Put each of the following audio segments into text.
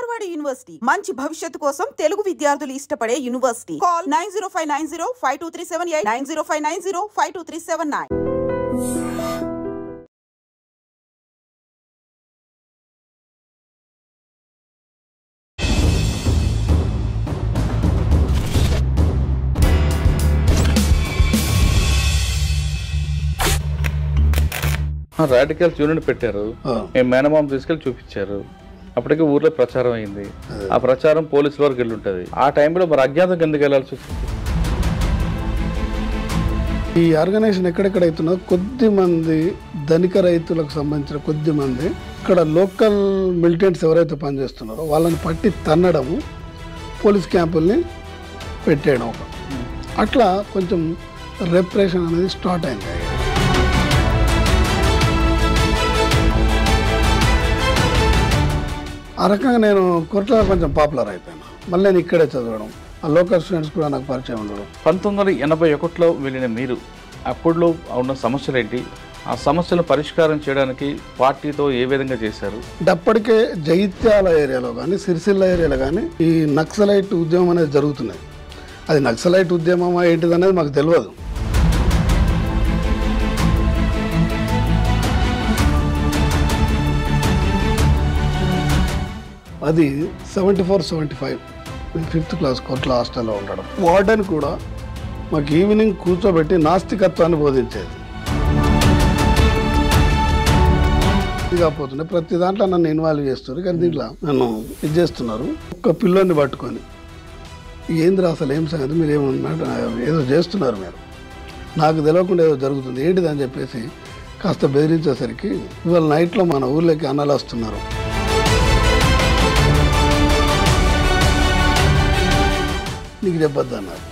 Marwadi university మంచి భవిష్యత్తు కోసం తెలుగు విద్యార్థులు ఇష్టపడే యూనివర్సిటీ. కాల్ 9059052378 9059052379. రాడికల్స్ యూనిట్ పెట్టారు, మేనమామ తీసుకెళ్ళి చూపించారు. అప్పటికే ఊర్లో ప్రచారం అయింది. ఆ ప్రచారం పోలీసుల వరకు వెళ్ళి ఉంటుంది. ఆ టైంలో మరి అజ్ఞాతం ఎందుకు వెళ్ళాల్సి వచ్చింది? ఈ ఆర్గనైజేషన్ ఎక్కడెక్కడ అవుతున్నదో కొద్ది మంది ధనిక రైతులకు సంబంధించిన కొద్ది మంది ఇక్కడ లోకల్ మిలిటెంట్స్ ఎవరైతే పనిచేస్తున్నారో వాళ్ళని పట్టి తన్నడము, పోలీస్ క్యాంపుల్ని పెట్టేయడం, అట్లా కొంచెం రెప్రెషన్ అనేది స్టార్ట్ అయింది. ఆ రకంగా నేను కోర్టులో కొంచెం పాపులర్ అయిపోయాను. మళ్ళీ నేను ఇక్కడే చదవడం, ఆ లోకల్ స్టూడెంట్స్ కూడా నాకు పరిచయం ఉండడం. 1981లో వెళ్ళిన మీరు అప్పుడులో ఉన్న సమస్యలు ఏంటి, ఆ సమస్యలను పరిష్కారం చేయడానికి పార్టీతో ఏ విధంగా చేశారు? అప్పటికే జగిత్యాల ఏరియాలో కానీ సిరిసిల్ల ఏరియాలో కానీ ఈ నక్సలైట్ ఉద్యమం అనేది జరుగుతున్నాయి. అది నక్సలైట్ ఉద్యమం ఏంటిది అనేది మాకు తెలియదు. అది 74-75 నేను 5th క్లాస్ కోట్ల హాస్టల్లో ఉండడం. వార్డెన్ కూడా మాకు ఈవినింగ్ కూర్చోబెట్టి నాస్తికత్వాన్ని బోధించేది. కాకపోతుండే ప్రతి దాంట్లో నన్ను ఇన్వాల్వ్ చేస్తారు, కానీ దీంట్లో నన్ను ఇది చేస్తున్నారు. ఒక్క పిల్లోని పట్టుకొని ఏంది అసలు ఏం సంగతి, మీరు ఏమన్నా ఏదో చేస్తున్నారు, మీరు నాకు తెలియకుండా ఏదో జరుగుతుంది ఏంటిది అని చెప్పేసి కాస్త బెదిరించేసరికి ఇవాళ నైట్లో మన ఊర్లోకి అన్నలు వస్తున్నారు. నీకు చెప్పొద్దు అన్నారు.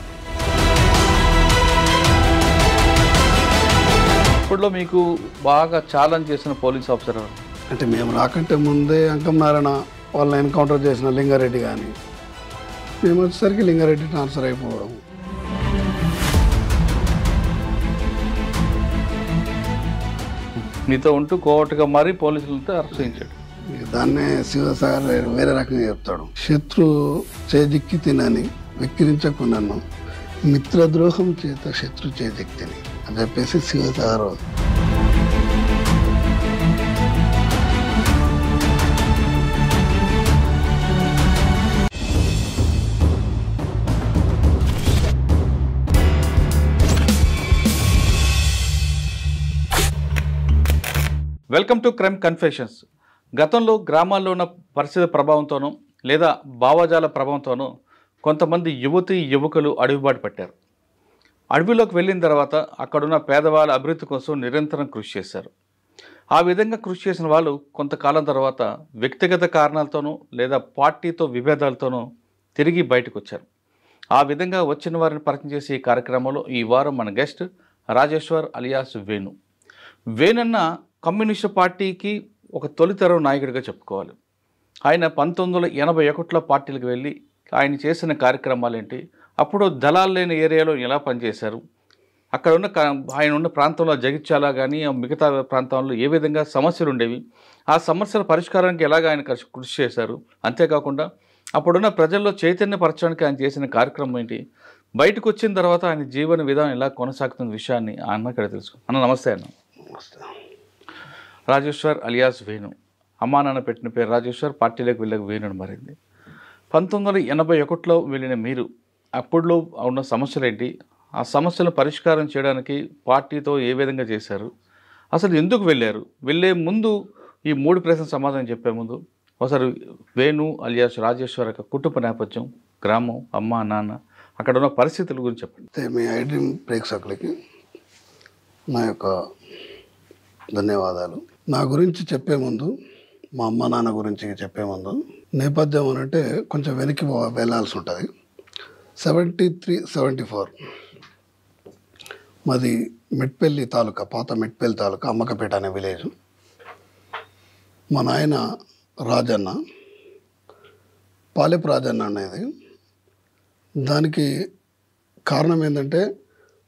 ఇప్పుడులో మీకు బాగా ఛాలెంజ్ చేసిన పోలీస్ ఆఫీసర్ అంటే మేము రాకంటే ముందే అంకం నారాయణ వాళ్ళని ఎన్కౌంటర్ చేసిన లింగారెడ్డి, కానీ మేము వచ్చేసరికి లింగారెడ్డి ట్రాన్స్ఫర్ అయిపోవడం. మీతో ఉంటూ కోవట్టుగా మారి పోలీసులతో అరెస్ట్ చేయించాడు. దాన్నే శివసాగర్ వేరే రకంగా చెప్తాడు. శత్రు చేజిక్కి తినని వెక్కిరించకు నన్ను, మిత్రద్రోహం చేత శత్రు చేజిక్తిని అని చెప్పేసి Shivsagar. Welcome to crime confessions. గతంలో గ్రామాల్లో ఉన్న పరిస్థితి ప్రభావంతోనూ లేదా భావజాల ప్రభావంతోనూ కొంతమంది యువకులు అడవిబాటు పట్టారు. అడవిలోకి వెళ్ళిన తర్వాత అక్కడున్న పేదవాళ్ళ అభివృద్ధి కోసం నిరంతరం కృషి చేశారు. ఆ విధంగా కృషి చేసిన వాళ్ళు కొంతకాలం తర్వాత వ్యక్తిగత కారణాలతోనూ లేదా పార్టీతో విభేదాలతోనూ తిరిగి బయటకు వచ్చారు. ఆ విధంగా వచ్చిన వారిని పరిచయం చేసే ఈ కార్యక్రమంలో ఈ వారం మన గెస్ట్ రాజేశ్వర్ అలియాస్ వేణు. వేణన్న కమ్యూనిస్టు పార్టీకి ఒక తొలితరం నాయకుడిగా చెప్పుకోవాలి. ఆయన 1981లో పార్టీలకు వెళ్ళి ఆయన చేసిన కార్యక్రమాలు ఏంటి, అప్పుడు దళాలు లేని ఏరియాలో ఎలా పనిచేశారు, అక్కడ ఉన్న ఆయన ఉన్న ప్రాంతంలో జగిత్యాల కానీ మిగతా ప్రాంతాల్లో ఏ విధంగా సమస్యలు ఉండేవి, ఆ సమస్యల పరిష్కారానికి ఎలాగ ఆయన కృషి చేశారు, అంతేకాకుండా అప్పుడున్న ప్రజల్లో చైతన్యపరచడానికి ఆయన చేసిన కార్యక్రమం ఏంటి, బయటకు వచ్చిన తర్వాత ఆయన జీవన విధానం ఎలా కొనసాగుతున్న విషయాన్ని అన్న ఇక్కడ తెలుసు. అన్న నమస్తే. అన్న రాజేశ్వర్ అలియాస్ వేణు, అమ్మా నాన్న పెట్టిన పేరు రాజేశ్వర్, పార్టీలోకి వెళ్ళక వేణుని మారింది. 1981లో వెళ్ళిన మీరు అప్పుడులో ఉన్న సమస్యలు ఏంటి, ఆ సమస్యలను పరిష్కారం చేయడానికి పార్టీతో ఏ విధంగా చేశారు, అసలు ఎందుకు వెళ్ళారు, వెళ్ళే ముందు ఈ 3 ప్రశ్నలు సమాధానం చెప్పే ముందు ఒకసారి వేణు అలియాస్ రాజేశ్వర్ యొక్క కుటుంబ నేపథ్యం, గ్రామం, అమ్మ నాన్న, అక్కడ ఉన్న పరిస్థితుల గురించి చెప్పండి. మీ ఐడ్రీమ్ ప్రేక్షకులకి నా యొక్క ధన్యవాదాలు. నా గురించి చెప్పే ముందు, మా అమ్మ నాన్న గురించి చెప్పే ముందు నేపథ్యం అంటే కొంచెం వెనక్కి వెళ్ళాల్సి ఉంటుంది. 73-74 మాది మెట్పల్లి తాలూకా, పాత మెట్పల్లి తాలూకా, అమ్మకపేట అనే విలేజ్. మా నాయన రాజన్న, పాలెపు రాజన్న అనేది. దానికి కారణం ఏంటంటే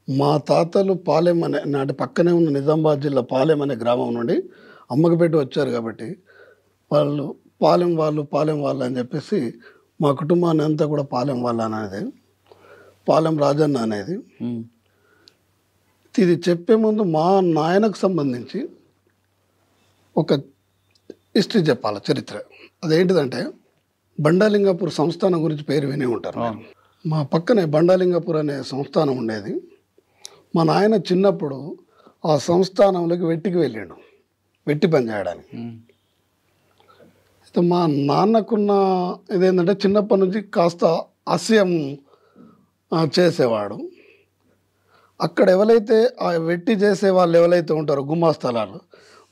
మా తాతలు పాలెం అనే నాటి పక్కనే ఉన్న నిజామాబాద్ జిల్లా పాలెం అనే గ్రామం నుండి అమ్మకపేట వచ్చారు కాబట్టి వాళ్ళు పాలెం వాళ్ళు అని చెప్పేసి మా కుటుంబాన్ని అంతా కూడా పాలెం వాళ్ళు అనేది, పాలెం రాజన్న అనేది. ఇది చెప్పే ముందు మా నాయనకు సంబంధించి ఒక హిస్టరీ చెప్పాలి, చరిత్ర. అదేంటిదంటే బండాలింగాపూర్ సంస్థానం గురించి పేరు విని ఉంటారు. మా పక్కనే బండాలింగాపూర్ అనే సంస్థానం ఉండేది. మా నాయన చిన్నప్పుడు ఆ సంస్థానంలోకి వెట్టికి వెళ్ళాడు, వెట్టి పని చేయడానికి. అయితే మా నాన్నకున్న ఇదేంటంటే చిన్నప్పటి నుంచి కాస్త హాస్యం చేసేవాడు. అక్కడ ఎవరైతే ఆ వెట్టి చేసే వాళ్ళు ఎవరైతే ఉంటారో గుమాస్తలాలు,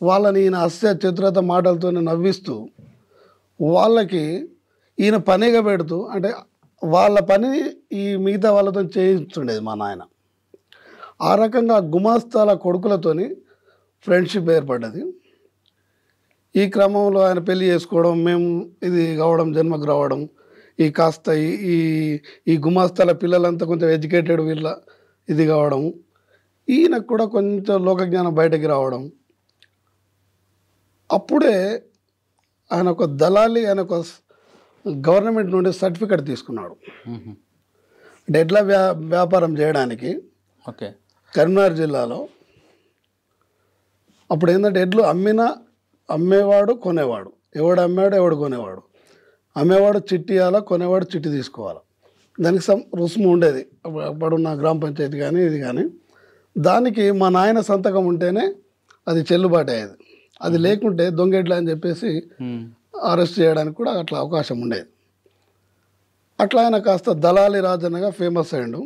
వాళ్ళని ఈయన హాస్య చతురత మాటలతో నవ్విస్తూ వాళ్ళకి ఈయన పనిగా పెడుతూ, అంటే వాళ్ళ పని ఈ మిగతా వాళ్ళతో చేయించుండేది మా నాయన. ఆ రకంగా గుమాస్తాల కొడుకులతోని ఫ్రెండ్షిప్ ఏర్పడ్డది. ఈ క్రమంలో ఆయన పెళ్లి చేసుకోవడం, మేము ఇది కావడం, జన్మకు రావడం, ఈ కాస్త ఈ ఈ గుమాస్తాల పిల్లలంతా కొంచెం ఎడ్యుకేటెడ్ వీళ్ళ ఇది కావడం, ఈయనకు కూడా కొంచెం లోకజ్ఞానం బయటకి రావడం. అప్పుడే ఆయన ఒక దళాలి, ఆయన ఒక గవర్నమెంట్ నుండి సర్టిఫికెట్ తీసుకున్నాడు ఎడ్ల వ్యాపారం చేయడానికి. ఓకే. కరీంనగర్ జిల్లాలో అప్పుడు ఏంటంటే ఎడ్లు అమ్మేవాడు కొనేవాడు, ఎవడు అమ్మాడు ఎవడు కొనేవాడు, అమ్మేవాడు చిట్టి ఇవ్వాలా, కొనేవాడు చిట్టి తీసుకోవాలి. దానికి రుసుము ఉండేది అప్పుడున్న గ్రామ పంచాయతీ కానీ ఇది కానీ. దానికి మా నాయన సంతకం ఉంటేనే అది చెల్లుబాటు అయ్యేది. అది లేకుంటే దొంగెడ్ల అని చెప్పేసి అరెస్ట్ చేయడానికి కూడా అట్లా అవకాశం ఉండేది. అట్లా ఆయన కాస్త దళాలి రాజన్నగా ఫేమస్ అయ్యాడు.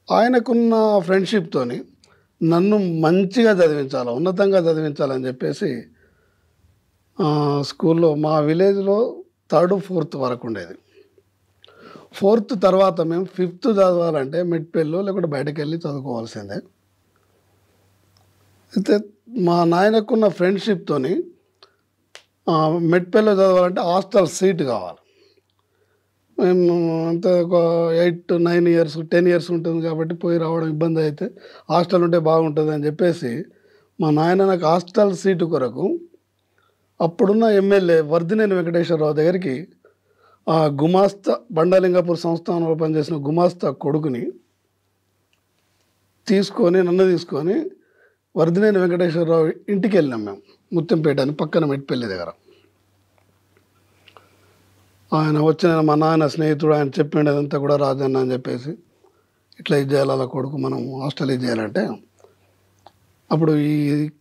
ఆయనకున్న ఫ్రెండ్షిప్తోని నన్ను మంచిగా చదివించాలి, ఉన్నతంగా చదివించాలని చెప్పేసి స్కూల్లో మా విలేజ్లో 3rd, 4th వరకు ఉండేది. 4th తర్వాత మేము 5th చదవాలంటే మెట్పల్లిలో లేకుంటే బయటకు వెళ్ళి చదువుకోవాల్సిందే. అయితే మా నాయనకున్న ఫ్రెండ్షిప్తోని మెట్పల్లిలో చదవాలంటే హాస్టల్ సీట్ కావాలి. మేము అంత ఒక 8 to 9 years 10 years ఉంటుంది కాబట్టి పోయి రావడం ఇబ్బంది అయితే హాస్టల్ ఉంటే బాగుంటుంది అని చెప్పేసి మా నాయన నాకు హాస్టల్ సీటు కొరకు అప్పుడున్న ఎమ్మెల్యే వర్ధినేని వెంకటేశ్వరరావు దగ్గరికి ఆ గుమాస్తా బండాలింగాపూర్ సంస్థానంలో పనిచేసిన గుమాస్తా కొడుకుని నన్ను తీసుకొని వర్ధినేని వెంకటేశ్వరరావు ఇంటికి వెళ్ళినాం మేము, ముత్యంపేట అని పక్కన మెట్పల్లి దగ్గర. ఆయన వచ్చిన మా నాన్న స్నేహితుడు, ఆయన చెప్పిండు అదంతా కూడా రాజన్న అని చెప్పేసి ఇట్లా ఇది చేయాలి, అలా కొడుకు మనం హాస్టల్ ఇది చేయాలంటే అప్పుడు ఈ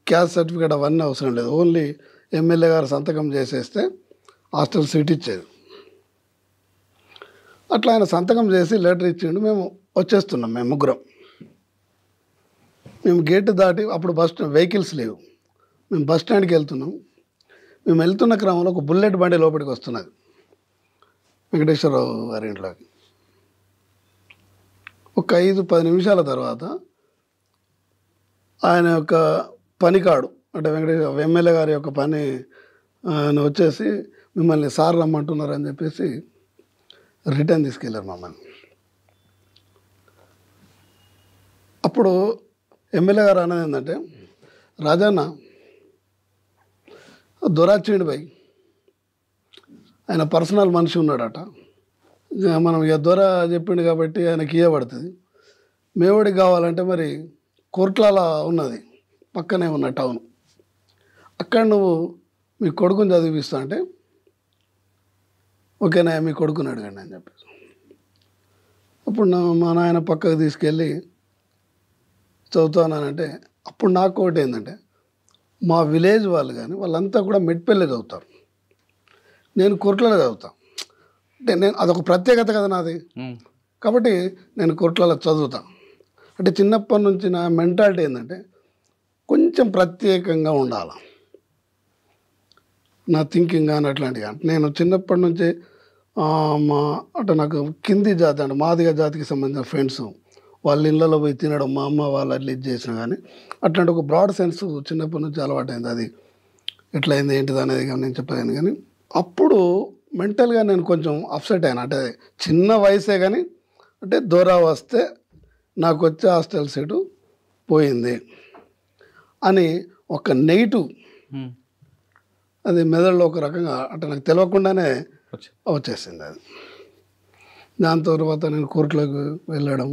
క్యాస్ట్ సర్టిఫికేట్ అవన్నీ అవసరం లేదు, ఓన్లీ ఎమ్మెల్యే గారు సంతకం చేసేస్తే హాస్టల్ సీట్ ఇచ్చేది. అట్లా ఆయన సంతకం చేసి లెటర్ ఇచ్చిండు. మేము వచ్చేస్తున్నాం, మేము ముగ్గురం. మేము గేటు దాటి అప్పుడు వెహికల్స్ లేవు, మేము బస్ స్టాండ్కి వెళ్తున్నాం. మేము వెళ్తున్న క్రమంలో ఒక బుల్లెట్ బండి లోపలికి వస్తున్నది వెంకటేశ్వరరావు గారి ఇంట్లోకి. ఒక 5-10 నిమిషాల తర్వాత ఆయన యొక్క పనికాడు అంటే ఎమ్మెల్యే గారి యొక్క పని ఆయన వచ్చేసి మిమ్మల్ని సార్ రమ్మంటున్నారు అని చెప్పేసి రిటర్న్ తీసుకెళ్ళారు మమ్మల్ని. అప్పుడు ఎమ్మెల్యే గారు అన్నది ఏంటంటే, రాజన్న దొరాచిండు భయ్, ఆయన పర్సనల్ మనిషి ఉన్నాడట, మనం ఇక దొర చెప్పిండు కాబట్టి ఆయనకి ఇవ్వబడుతుంది. మేవాడికి కావాలంటే మరి కోర్ట్లాల ఉన్నది, పక్కనే ఉన్న టౌన్, అక్కడ నువ్వు మీ కొడుకుని చదివిస్తా అంటే ఓకేనా మీ కొడుకుని అడగండి అని చెప్పేసి అప్పుడు మా నాయన పక్కకు తీసుకెళ్ళి చదువుతానంటే అప్పుడు నాకు ఒకటి ఏంటంటే మా విలేజ్ వాళ్ళు కానీ వాళ్ళంతా కూడా మెట్పల్లి చదువుతారు, నేను కోర్ట్లలో చదువుతాను. అంటే నేను అదొక ప్రత్యేకత కదా నాది, కాబట్టి నేను కోర్ట్లలో చదువుతాను. అంటే చిన్నప్పటి నుంచి నా మెంటాలిటీ ఏంటంటే కొంచెం ప్రత్యేకంగా ఉండాలి, నా థింకింగ్ కానీ అట్లాంటివి. అంటే నేను చిన్నప్పటి నుంచి అంటే నాకు కింది జాతి అంటే మాదిగ జాతికి సంబంధించిన ఫ్రెండ్స్ వాళ్ళ ఇళ్ళలో పోయి తినడం, మా అమ్మ వాళ్ళు అట్లా ఇది చేసిన కానీ అట్లాంటి ఒక బ్రాడ్ సెన్స్ చిన్నప్పటి నుంచి అలవాటైంది. అది ఎట్లయింది ఏంటిది అనేది కానీ నేను చెప్పలేను. కానీ అప్పుడు మెంటల్గా నేను కొంచెం అప్సెట్ అయినా, అంటే చిన్న వయసే కానీ అంటే దూరా వస్తే నాకు వచ్చే హాస్టల్ సీటు పోయింది అని ఒక నెగిటివ్ అది మెదడులో ఒక రకంగా అంటే నాకు తెలియకుండానే వచ్చి వచ్చేసింది అది. దాని తర్వాత నేను కోర్టులోకి వెళ్ళడం,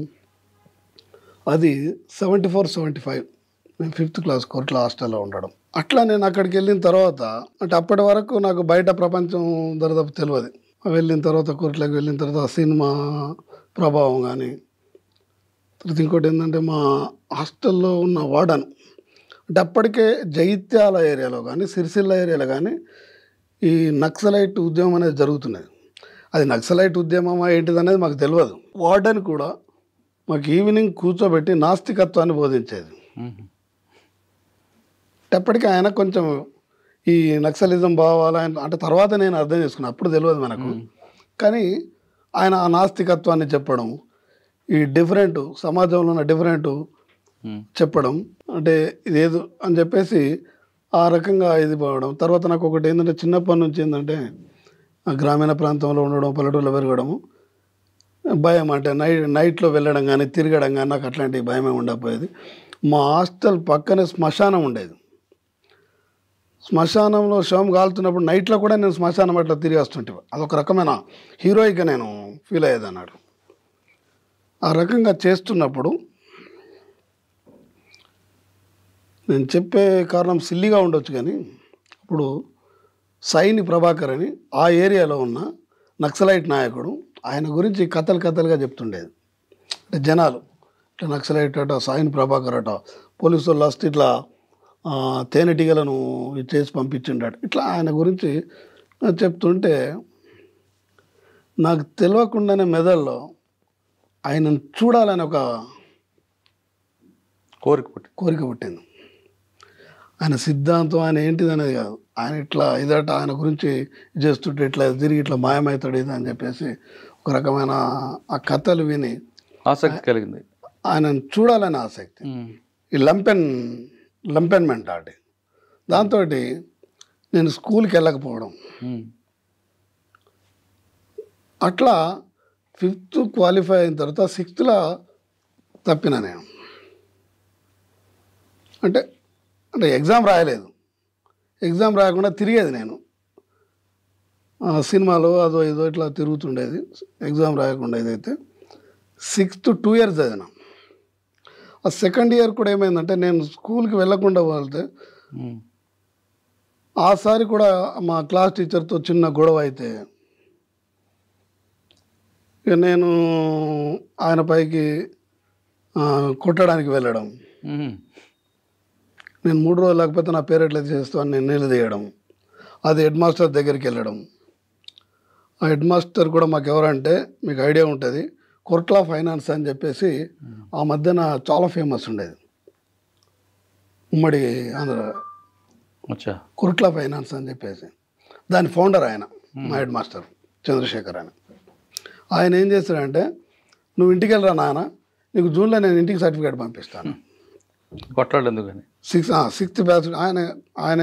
అది 74, 75 నేను 5th క్లాస్ కోర్టులో హాస్టల్లో ఉండడం. అట్లా నేను అక్కడికి వెళ్ళిన తర్వాత అంటే అప్పటి వరకు నాకు బయట ప్రపంచం దరిదాపు తెలియదు. వెళ్ళిన తర్వాత కోర్టులోకి వెళ్ళిన తర్వాత సినిమా ప్రభావం కానీ, తర్వాత ఇంకోటి ఏంటంటే మా హాస్టల్లో ఉన్న వార్డన్ అంటే అప్పటికే జగిత్యాల ఏరియాలో కానీ సిరిసిల్ల ఏరియాలో కానీ ఈ నక్సలైట్ ఉద్యమం అనేది జరుగుతున్నది. అది నక్సలైట్ ఉద్యమమా ఏంటిది అనేది మాకు తెలియదు. వార్డెన్ కూడా మాకు ఈవినింగ్ కూర్చోబెట్టి నాస్తికత్వాన్ని బోధించేది. అప్పటికి ఆయన కొంచెం ఈ నక్సలిజం భావాలు అంటే తర్వాత నేను అర్థం చేసుకున్నాను, అప్పుడు తెలియదు మనకు. కానీ ఆయన ఆ నాస్తికత్వాన్ని చెప్పడం, ఈ డిఫరెంట్ సమాజంలో ఉన్న డిఫరెంట్ చెప్పడం, అంటే ఇదేదో అని చెప్పేసి ఆ రకంగా ఇది పోవడం. తర్వాత నాకు ఒకటి ఏంటంటే చిన్నప్పటి నుంచి ఏంటంటే గ్రామీణ ప్రాంతంలో ఉండడం, పల్లెటూరులో పెరగడము, భయం అంటే నైట్లో వెళ్ళడం కానీ తిరగడం కానీ నాకు అట్లాంటి భయమే ఉండకపోయేది. మా హాస్టల్ పక్కనే శ్మశానం ఉండేది. శ్మశానంలో శవం కాలుతున్నప్పుడు నైట్లో కూడా నేను శ్మశానం అట్లా తిరిగి వస్తుంటే అదొక రకమైన హీరోయిక్గా నేను ఫీల్ అయ్యేది అన్నాడు. ఆ రకంగా చేస్తున్నప్పుడు నేను చెప్పే కారణం సిల్లిగా ఉండొచ్చు కానీ అప్పుడు సైని ప్రభాకర్ అని ఆ ఏరియాలో ఉన్న నక్సలైట్ నాయకుడు, ఆయన గురించి కథలుగా చెప్తుండేది. అంటే జనాలు ఇట్లా నక్సలైట్ అట, సైని ప్రభాకర్ అట, పోలీసు వాళ్ళు వస్తే ఇట్లా తేనెటీగలను చేసి పంపించిండట, ఇట్లా ఆయన గురించి చెప్తుంటే నాకు తెలియకుండానే మెదడులో ఆయనను చూడాలని ఒక కోరిక పుట్టింది. ఆయన సిద్ధాంతం ఆయన ఏంటిది అనేది కాదు, ఆయన ఇట్లా ఇదట, ఆయన గురించి చేస్తుంటే ఇట్లా తిరిగి ఇట్లా మాయమవుతాడు ఇది అని చెప్పేసి ఒక రకమైన ఆ కథలు విని ఆసక్తి కలిగింది, ఆయనను చూడాలని ఆసక్తి, ఈ లంపెన్ మెంటాలిటీ. దాంతో నేను స్కూల్కి వెళ్ళకపోవడం, అట్లా 5th క్వాలిఫై అయిన తర్వాత 6th తప్పిన నేను. అంటే ఎగ్జామ్ రాయలేదు, ఎగ్జామ్ రాయకుండా తిరిగేది నేను సినిమాలో అదో ఏదో ఇట్లా తిరుగుతుండేది, ఎగ్జామ్ రాయకుండా. ఇదైతే 6th 2 years చదివిన. ఆ 2nd year కూడా ఏమైందంటే నేను స్కూల్కి వెళ్ళకుండా వెళ్తే ఆసారి కూడా మా క్లాస్ టీచర్తో చిన్న గొడవ అయితే ఇక నేను ఆయన పైకి కొట్టడానికి వెళ్ళడం, నేను 3 రోజులు లేకపోతే నా పేరు ఎట్లా చేస్తాను నేను నిలదీయడం, అది హెడ్ మాస్టర్ దగ్గరికి వెళ్ళడం. ఆ హెడ్ మాస్టర్ కూడా మాకు ఎవరంటే మీకు ఐడియా ఉంటుంది, కొర్ట్లా ఫైనాన్స్ అని చెప్పేసి ఆ మధ్యన చాలా ఫేమస్ ఉండేది ఉమ్మడి ఆంధ్ర, కొర్ట్లా ఫైనాన్స్ అని చెప్పేసి దాని ఫౌండర్ ఆయన, మా హెడ్ మాస్టర్ చంద్రశేఖర్ ఆయన. ఆయన ఏం చేస్తాడంటే, నువ్వు ఇంటికి వెళ్ళరా నాన్న, నీకు జూన్లో నేను ఇంటికి సర్టిఫికేట్ పంపిస్తాను. కొట్లాడు ఎందుకని 6th బ్యాచ్ ఆయన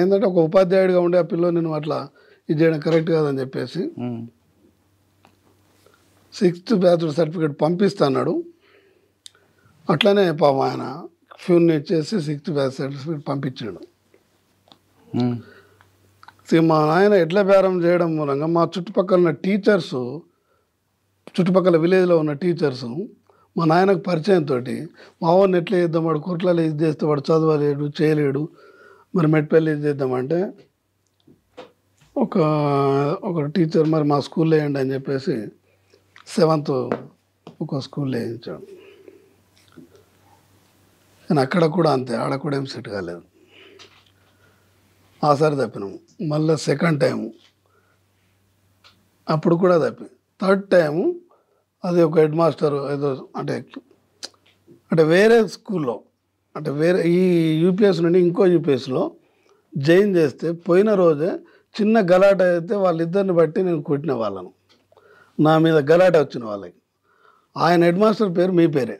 ఏంటంటే ఒక ఉపాధ్యాయుడిగా ఉండే ఆ పిల్లలు నేను అట్లా ఇది చేయడం కరెక్ట్ కాదని చెప్పేసి 6th బ్యాచ్ సర్టిఫికేట్ పంపిస్తున్నాడు. అట్లనే పాపం ఆయన ఫ్యూన్ని ఇచ్చేసి 6th బ్యాచ్ సర్టిఫికేట్ పంపించాడు. మా నాయన ఎట్లా బేరం చేయడం మూలంగా మా చుట్టుపక్కల ఉన్న టీచర్స్, చుట్టుపక్కల విలేజ్లో ఉన్న టీచర్స్ మా నాయనకు పరిచయంతో మా వాడిని ఎట్లా చేద్దాం, వాడు కోట్లలో ఇది చేస్తే వాడు చదవలేడు చేయలేడు, మరి మెట్పల్లి ఇది చేద్దామంటే ఒక టీచర్ మరి మా స్కూల్లో వేయండి అని చెప్పేసి 7th ఒక స్కూల్లో వేయించాడు. కానీ అక్కడ కూడా అంతే, ఆడ కూడా ఏం సెట్ కాలేదు. ఆసారి తప్పినాము. మళ్ళీ 2nd టైము అప్పుడు కూడా తప్పి, 3rd టైము అది ఒక హెడ్ మాస్టర్ ఏదో అంటే వేరే స్కూల్లో, అంటే వేరే ఈ యూపీఎస్ నుండి ఇంకో యూపీఎస్లో జాయిన్ చేస్తే పోయిన రోజే చిన్న గలాట అయితే వాళ్ళిద్దరిని బట్టి నేను కొట్టిన వాళ్ళను, నా మీద గలాట వచ్చిన వాళ్ళకి. ఆయన హెడ్ మాస్టర్ పేరు మీ పేరే,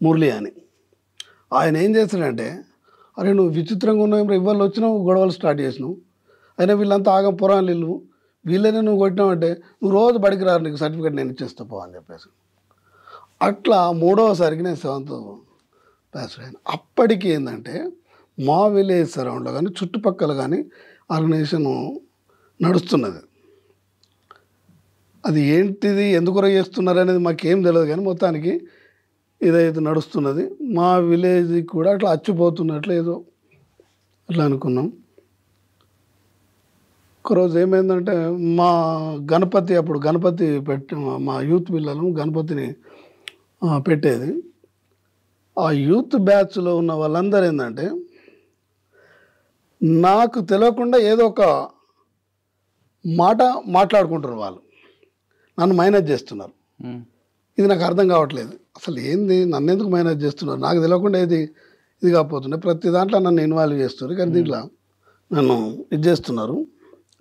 మురళి అని. ఆయన ఏం చేస్తాడంటే, అరే నువ్వు విచిత్రంగా ఉన్నావు, ఇవాళ వచ్చినావు గొడవలు స్టార్ట్ చేసినావు, అయినా వీళ్ళంతా ఆగం పురాణాలు ఇల్లు, వీళ్ళనే నువ్వు కొట్టినావంటే నువ్వు రోజు బడికి రారు, నీకు సర్టిఫికేట్ నేను ఇచ్చేస్తా పో అని చెప్పేసి. అట్లా 3వసారికి నేను 7th పాస్ అయ్యాను. అప్పటికి ఏంటంటే మా విలేజ్ సరౌండ్లో కానీ చుట్టుపక్కల కానీ ఆర్గనైజేషన్ నడుస్తున్నది. అది ఏంటిది, ఎందుకు చేస్తున్నారు అనేది మాకేం తెలియదు, కానీ మొత్తానికి ఇదైతే నడుస్తున్నది. మా విలేజ్ కూడా అట్లా అచ్చిపోతున్నట్లు ఏదో అట్లా అనుకున్నాం. ఒకరోజు ఏమైందంటే మా గణపతి, అప్పుడు గణపతి మా యూత్ పిల్లలు గణపతిని పెట్టేది. ఆ యూత్ బ్యాచ్లో ఉన్న వాళ్ళందరూ ఏంటంటే నాకు తెలియకుండా ఏదో ఒక మాట మాట్లాడుకుంటారు, వాళ్ళు నన్ను మైనస్ చేస్తున్నారు. ఇది నాకు అర్థం కావట్లేదు, అసలు ఏంది, నన్ను ఎందుకు మైనస్ చేస్తున్నారు, నాకు తెలియకుండా ఇది కాకపోతుండే ప్రతి దాంట్లో నన్ను ఇన్వాల్వ్ చేస్తున్నారు, కానీ దీంట్లో నన్ను ఇది చేస్తున్నారు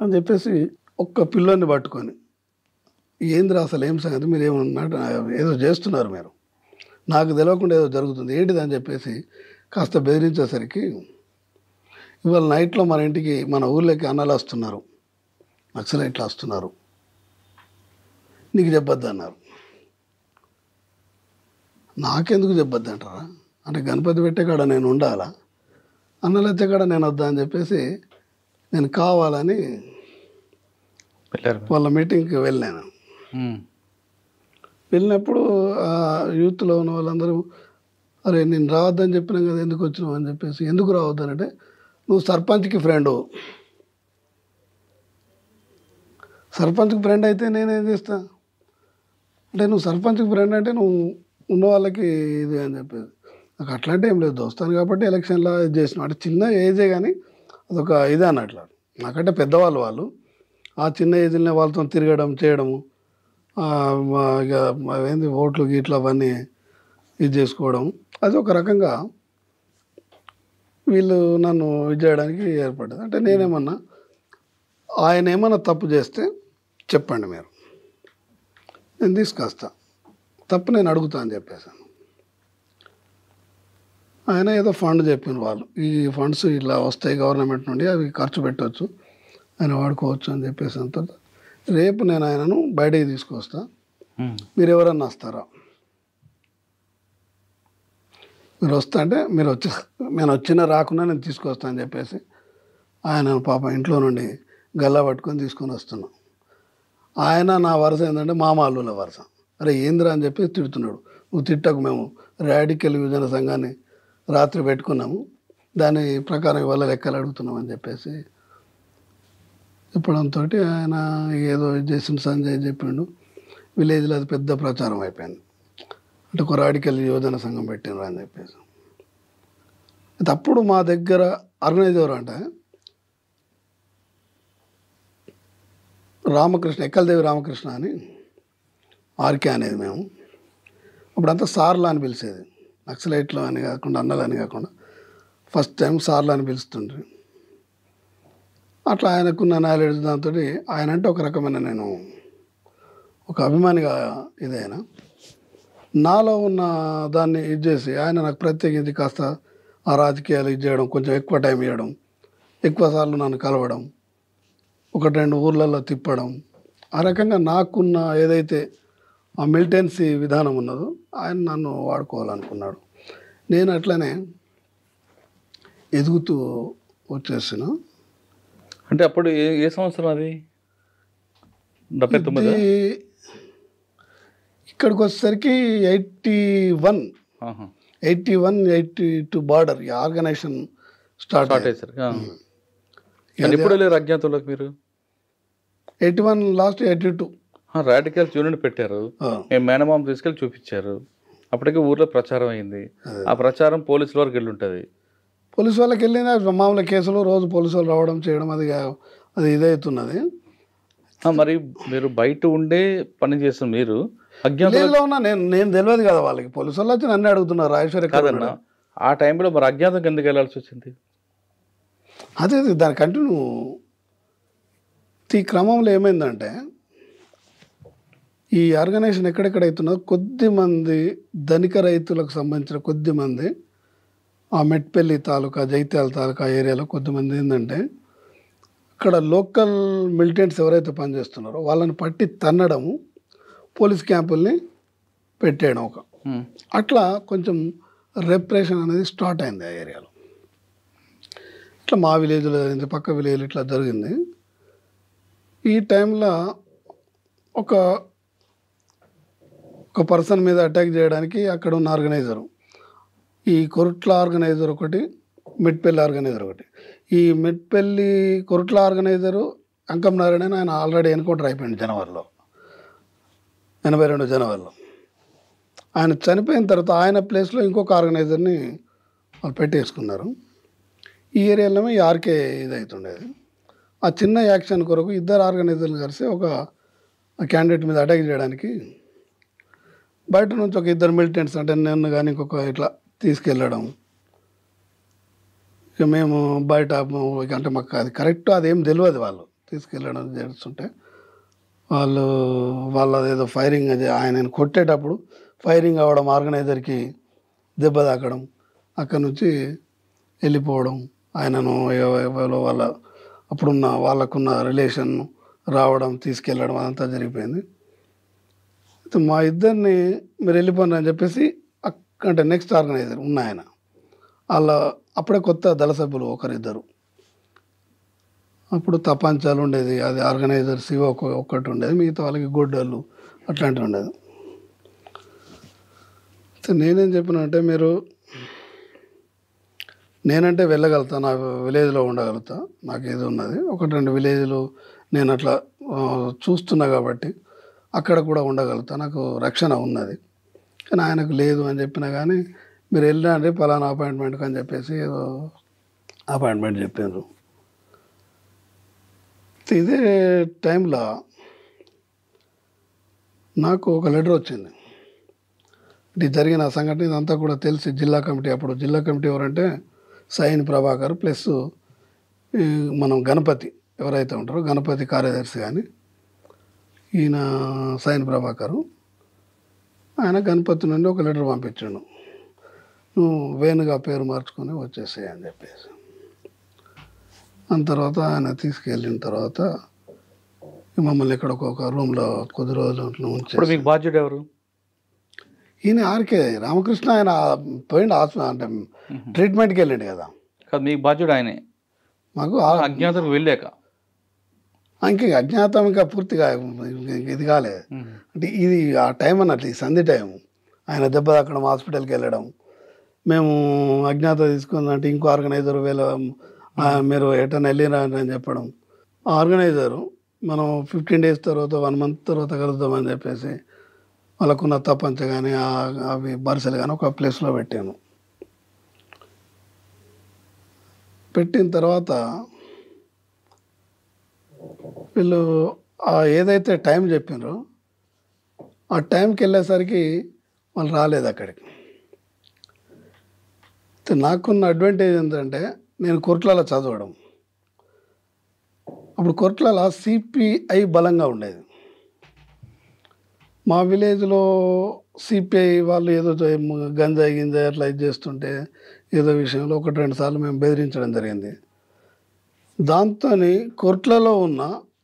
అని చెప్పేసి ఒక్క పిల్లోని పట్టుకొని, ఏందిరా అసలు ఏం సంగతి, మీరు ఏమన్నా ఏదో చేస్తున్నారు, మీరు నాకు తెలియకుండా ఏదో జరుగుతుంది ఏంటిది అని చెప్పేసి కాస్త బెదిరించేసరికి, ఇవాళ నైట్లో మన ఇంటికి మన ఊళ్ళోకి అన్నలు వస్తున్నారు, నక్సలైట్లు వస్తున్నారు, నీకు చెప్పొద్దు అన్నారు. నాకెందుకు చెప్పొద్దు అంటారా, అంటే గణపతి పెట్టే కాడ నేను ఉండాలా, అన్నలు వచ్చే కాడ నేను వద్దా అని చెప్పేసి నేను కావాలని వాళ్ళ మీటింగ్కి వెళ్ళాను. వెళ్ళినప్పుడు యూత్లో ఉన్న వాళ్ళందరూ, అరే నేను రావద్దని చెప్పినా కదా, ఎందుకు వచ్చినావు అని చెప్పేసి, ఎందుకు రావద్దనంటే నువ్వు సర్పంచ్కి ఫ్రెండు, సర్పంచ్కి ఫ్రెండ్ అయితే నేనేం చేస్తా అంటే, నువ్వు సర్పంచ్కి ఫ్రెండ్ అంటే నువ్వు ఉన్న వాళ్ళకి ఇది అని చెప్పేసి, నాకు అట్లాంటి ఏం లేదు, దోస్తాను కాబట్టి ఎలక్షన్లో ఇది చేసిన, అంటే చిన్న ఏజే కానీ అదొక ఇదే అన్నట్లు, నాకంటే పెద్దవాళ్ళు వాళ్ళు, ఆ చిన్న ఏజ్లోనే వాళ్ళతో తిరగడం చేయడము, ఇక ఏంది ఓట్లు గీట్లు అవన్నీ ఇది చేసుకోవడం, అది ఒక రకంగా వీళ్ళు నన్ను ఇది చేయడానికి ఏర్పడ్డది. అంటే నేనేమన్నా, ఆయన ఏమన్నా తప్పు చేస్తే చెప్పండి మీరు, నేను తీసుకొస్తా, తప్పు నేను అడుగుతా అని చెప్పేసాను. ఆయన ఏదో ఫండ్ చెప్పిన వాళ్ళు, ఈ ఫండ్స్ ఇలా వస్తాయి గవర్నమెంట్ నుండి, అవి ఖర్చు పెట్టవచ్చు, ఆయన వాడుకోవచ్చు అని చెప్పేసి అంత, రేపు నేను ఆయనను బయటికి తీసుకొస్తా, మీరు ఎవరన్నా వస్తారా, మీరు వస్తా అంటే మీరు నేను వచ్చినా రాకుండా నేను తీసుకొస్తా అని చెప్పేసి ఆయన పాప ఇంట్లో నుండి గల్లా పట్టుకొని తీసుకొని వస్తున్నాం. ఆయన నా వరుస ఏంటంటే మామాళ్ళుల వరుస, అరే ఏందిరా అని చెప్పేసి తిడుతున్నాడు, నువ్వు తిట్టకు, మేము రాడికల్ యువజన సంఘాన్ని రాత్రి పెట్టుకున్నాము, దాని ప్రకారం ఇవాళ లెక్కలు అడుగుతున్నాం అని చెప్పేసి చెప్పడంతో ఆయన ఏదో చేసిన సంజయ్ చెప్పిండు, విలేజ్లో అది పెద్ద ప్రచారం అయిపోయింది, అంటే ఒక రాడికల్ యువజన సంఘం పెట్టినరు అని చెప్పేసి. అప్పుడు మా దగ్గర ఆర్గనైజర్ అంటే రామకృష్ణ, ఎక్కలదేవి రామకృష్ణ అని, ఆర్కే అనేది మేము అప్పుడంతా సార్లు అని పిలిచేది, నక్సలైట్లు అని కాకుండా అన్నలు అని కాకుండా ఫస్ట్ టైం సార్లు అని పిలుస్తుండ్రి. అట్లా ఆయనకున్న నాలెడ్జ్ దాంతో ఆయన అంటే ఒక రకమైన నేను ఒక అభిమానిగా ఇదైనా, నాలో ఉన్న దాన్ని ఇది చేసి ఆయన నాకు ప్రత్యేకించి కాస్త ఆ రాజకీయాలు ఇది చేయడం, కొంచెం ఎక్కువ టైం ఇవ్వడం, ఎక్కువ సార్లు నన్ను కలవడం, 1-2 ఊర్లలో తిప్పడం, ఆ రకంగా నాకున్న ఏదైతే ఆ మిలిటెన్సీ విధానం ఉన్నదో ఆయన నన్ను వాడుకోవాలనుకున్నాడు. నేను అట్లనే ఎదుగుతూ వచ్చేసిన. అంటే అప్పుడు ఏ సంవత్సరం అది? 79? ఇక్కడికి వచ్చేసరికి 81, 82 బార్డర్ ఈ ఆర్గనైజేషన్ స్టార్ట్ అయ్యేసరికి. ఎప్పుడు వెళ్ళారు అజ్ఞాతంలోకి మీరు? 81 లాస్ట్ 82 రాడికల్స్ యూనిట్ పెట్టారు, మేనమామ తీసుకెళ్ళి చూపించారు, అప్పటికే ఊర్లో ప్రచారం అయింది. ఆ ప్రచారం పోలీసుల వరకు వెళ్ళి ఉంటుంది. పోలీసు వాళ్ళకి వెళ్ళిన మామూలు కేసులు రోజు పోలీసు వాళ్ళు రావడం చేయడం అది ఇదవుతున్నది. మరి మీరు బయట ఉండే పని చేస్తున్న మీరు అజ్ఞాతంలో ఉన్నా, నేను తెలియదు కదా వాళ్ళకి, పోలీసు వాళ్ళు వచ్చి నన్ను అడుగుతున్నారు రాజేశ్వరి కాదన్నా. ఆ టైంలో మరి అజ్ఞాతం ఎందుకు వెళ్ళాల్సి వచ్చింది? అదే దాని కంటిన్యూ ఈ క్రమంలో ఏమైందంటే, ఈ ఆర్గనైజేషన్ ఎక్కడెక్కడ అవుతున్నదో కొద్దిమంది ధనిక రైతులకు సంబంధించిన కొద్దిమంది ఆ మెట్పల్లి తాలూకా, జైత్యాల తాలూకా ఏరియాలో కొద్దిమంది ఏంటంటే, ఇక్కడ లోకల్ మిలిటెంట్స్ ఎవరైతే పనిచేస్తున్నారో వాళ్ళని పట్టి తన్నడము, పోలీస్ క్యాంపుల్ని పెట్టేయడం, అట్లా కొంచెం రెప్రెషన్ అనేది స్టార్ట్ అయింది ఆ ఏరియాలో. ఇట్లా మా విలేజ్లో జరిగింది, పక్క విలేజ్లో ఇట్లా జరిగింది. ఈ టైంలో ఒక పర్సన్ మీద అటాక్ చేయడానికి అక్కడ ఉన్న ఆర్గనైజరు, ఈ కొరుట్ల ఆర్గనైజర్ ఒకటి, మెట్పల్లి ఆర్గనైజర్ ఒకటి. ఈ మెట్పల్లి కొరుట్ల ఆర్గనైజరు అంకం నారాయణ, ఆయన ఆల్రెడీ ఎన్కౌంటర్ అయిపోయింది జనవరిలో, 82 జనవరిలో. ఆయన చనిపోయిన తర్వాత ఆయన ప్లేస్లో ఇంకొక ఆర్గనైజర్ని వాళ్ళు పెట్టేసుకున్నారు. ఈ ఏరియాలో ఈ ఆర్కే ఇదవుతుండేది. ఆ చిన్న యాక్షన్ కొరకు ఇద్దరు ఆర్గనైజర్లు కలిసి ఒక క్యాండిడేట్ మీద అటాక్ చేయడానికి బయట నుంచి ఒక ఇద్దరు మిలిటెంట్స్, అంటే నన్ను కానీ ఇంకొక ఇట్లా తీసుకెళ్ళడం. ఇక మేము బయట అంటే మాకు అది కరెక్ట్ అదేం తెలియదు, వాళ్ళు తీసుకెళ్ళడం చేస్తుంటే వాళ్ళది ఏదో ఫైరింగ్, అది ఆయన కొట్టేటప్పుడు ఫైరింగ్ అవ్వడం, ఆర్గనైజర్కి దెబ్బ తాకడం, అక్కడ నుంచి వెళ్ళిపోవడం, ఆయనను వాళ్ళ అప్పుడున్న వాళ్ళకున్న రిలేషన్ రావడం, తీసుకెళ్ళడం, అదంతా జరిగిపోయింది. అయితే మా ఇద్దరిని మీరు వెళ్ళిపోండి అని చెప్పేసి అంటే నెక్స్ట్ ఆర్గనైజర్ ఉన్న ఆయన వాళ్ళ అప్పుడే కొత్త దళ సభ్యులు ఒకరిద్దరు, అప్పుడు తపాంచాలు ఉండేది, అది ఆర్గనైజర్ శివ ఒక్కటి ఉండేది, మిగతా వాళ్ళకి గొడ్డలు అట్లాంటివి ఉండేది. నేనేం చెప్పినంటే, మీరు నేనంటే వెళ్ళగలుగుతా, నా విలేజ్లో ఉండగలుగుతా, నాకు ఏదో ఉన్నది, 1-2 విలేజ్లు నేను అట్లా చూస్తున్నా కాబట్టి అక్కడ కూడా ఉండగలుగుతా, నాకు రక్షణ ఉన్నది. కానీ ఆయనకు లేదు అని చెప్పినా కానీ మీరు వెళ్ళండి పలానా అపాయింట్మెంట్కి అని చెప్పేసి ఏదో అపాయింట్మెంట్ చెప్పారు. ఇదే టైంలో నాకు ఒక లెటర్ వచ్చింది. ఇది జరిగిన సంఘటన ఇదంతా కూడా తెలిసి జిల్లా కమిటీ, అప్పుడు జిల్లా కమిటీ ఎవరంటే సైన్ ప్రభాకర్ ప్లస్ మనం గణపతి ఎవరైతే ఉంటారో గణపతి కార్యదర్శి, కానీ ఈయన సైన్ ప్రభాకరు, ఆయన గణపతి నుండి ఒక లెటర్ పంపించాడు, నువ్వు వేణుగా పేరు మార్చుకొని వచ్చేసాయి అని చెప్పేసి. దాని తర్వాత ఆయన తీసుకెళ్ళిన తర్వాత మమ్మల్ని ఇక్కడ ఒక రూమ్లో కొద్ది రోజులు ఇప్పుడు మీకు బాధ్యుడు ఎవరు? ఈయన ఆర్కే రామకృష్ణ. ఆయన పోయిండు అంటే ట్రీట్మెంట్కి వెళ్ళండి కదా. మీకు బాధ్యుడు ఆయనే. మాకు అజ్ఞాతం వెళ్ళాక ఇంకా అజ్ఞాతం ఇంకా పూర్తిగా ఇది కాలేదు. అంటే ఇది ఆ టైం అన్నట్లు, ఈ సంధి టైం, ఆయన దెబ్బ తాకడం, హాస్పిటల్కి వెళ్ళడం, మేము అజ్ఞాత తీసుకుందంటే ఇంకో ఆర్గనైజర్ మీరు ఎటన్నా వెళ్ళిరా అని చెప్పడం. ఆ ఆర్గనైజరు మనం 15 days తర్వాత 1 month తర్వాత కలుద్దామని చెప్పేసి వాళ్ళకున్న తప్పంచ కానీ అవి బరిసెలు కానీ ఒక ప్లేస్లో పెట్టాను. పెట్టిన తర్వాత వీళ్ళు ఏదైతే టైం చెప్పినారో ఆ టైంకి వెళ్ళేసరికి వాళ్ళు రాలేదు అక్కడికి. నాకున్న అడ్వాంటేజ్ ఏంటంటే నేను కొర్ట్లలో చదవడం. అప్పుడు కొర్ట్లలో సిపిఐ బలంగా ఉండేది. మా విలేజ్లో సిపిఐ వాళ్ళు ఏదో గంజాయి గింజాయి అట్లా ఇది చేస్తుంటే ఏదో విషయంలో 1-2 సార్లు మేము బెదిరించడం జరిగింది. దాంతో కొర్ట్లలో ఉన్న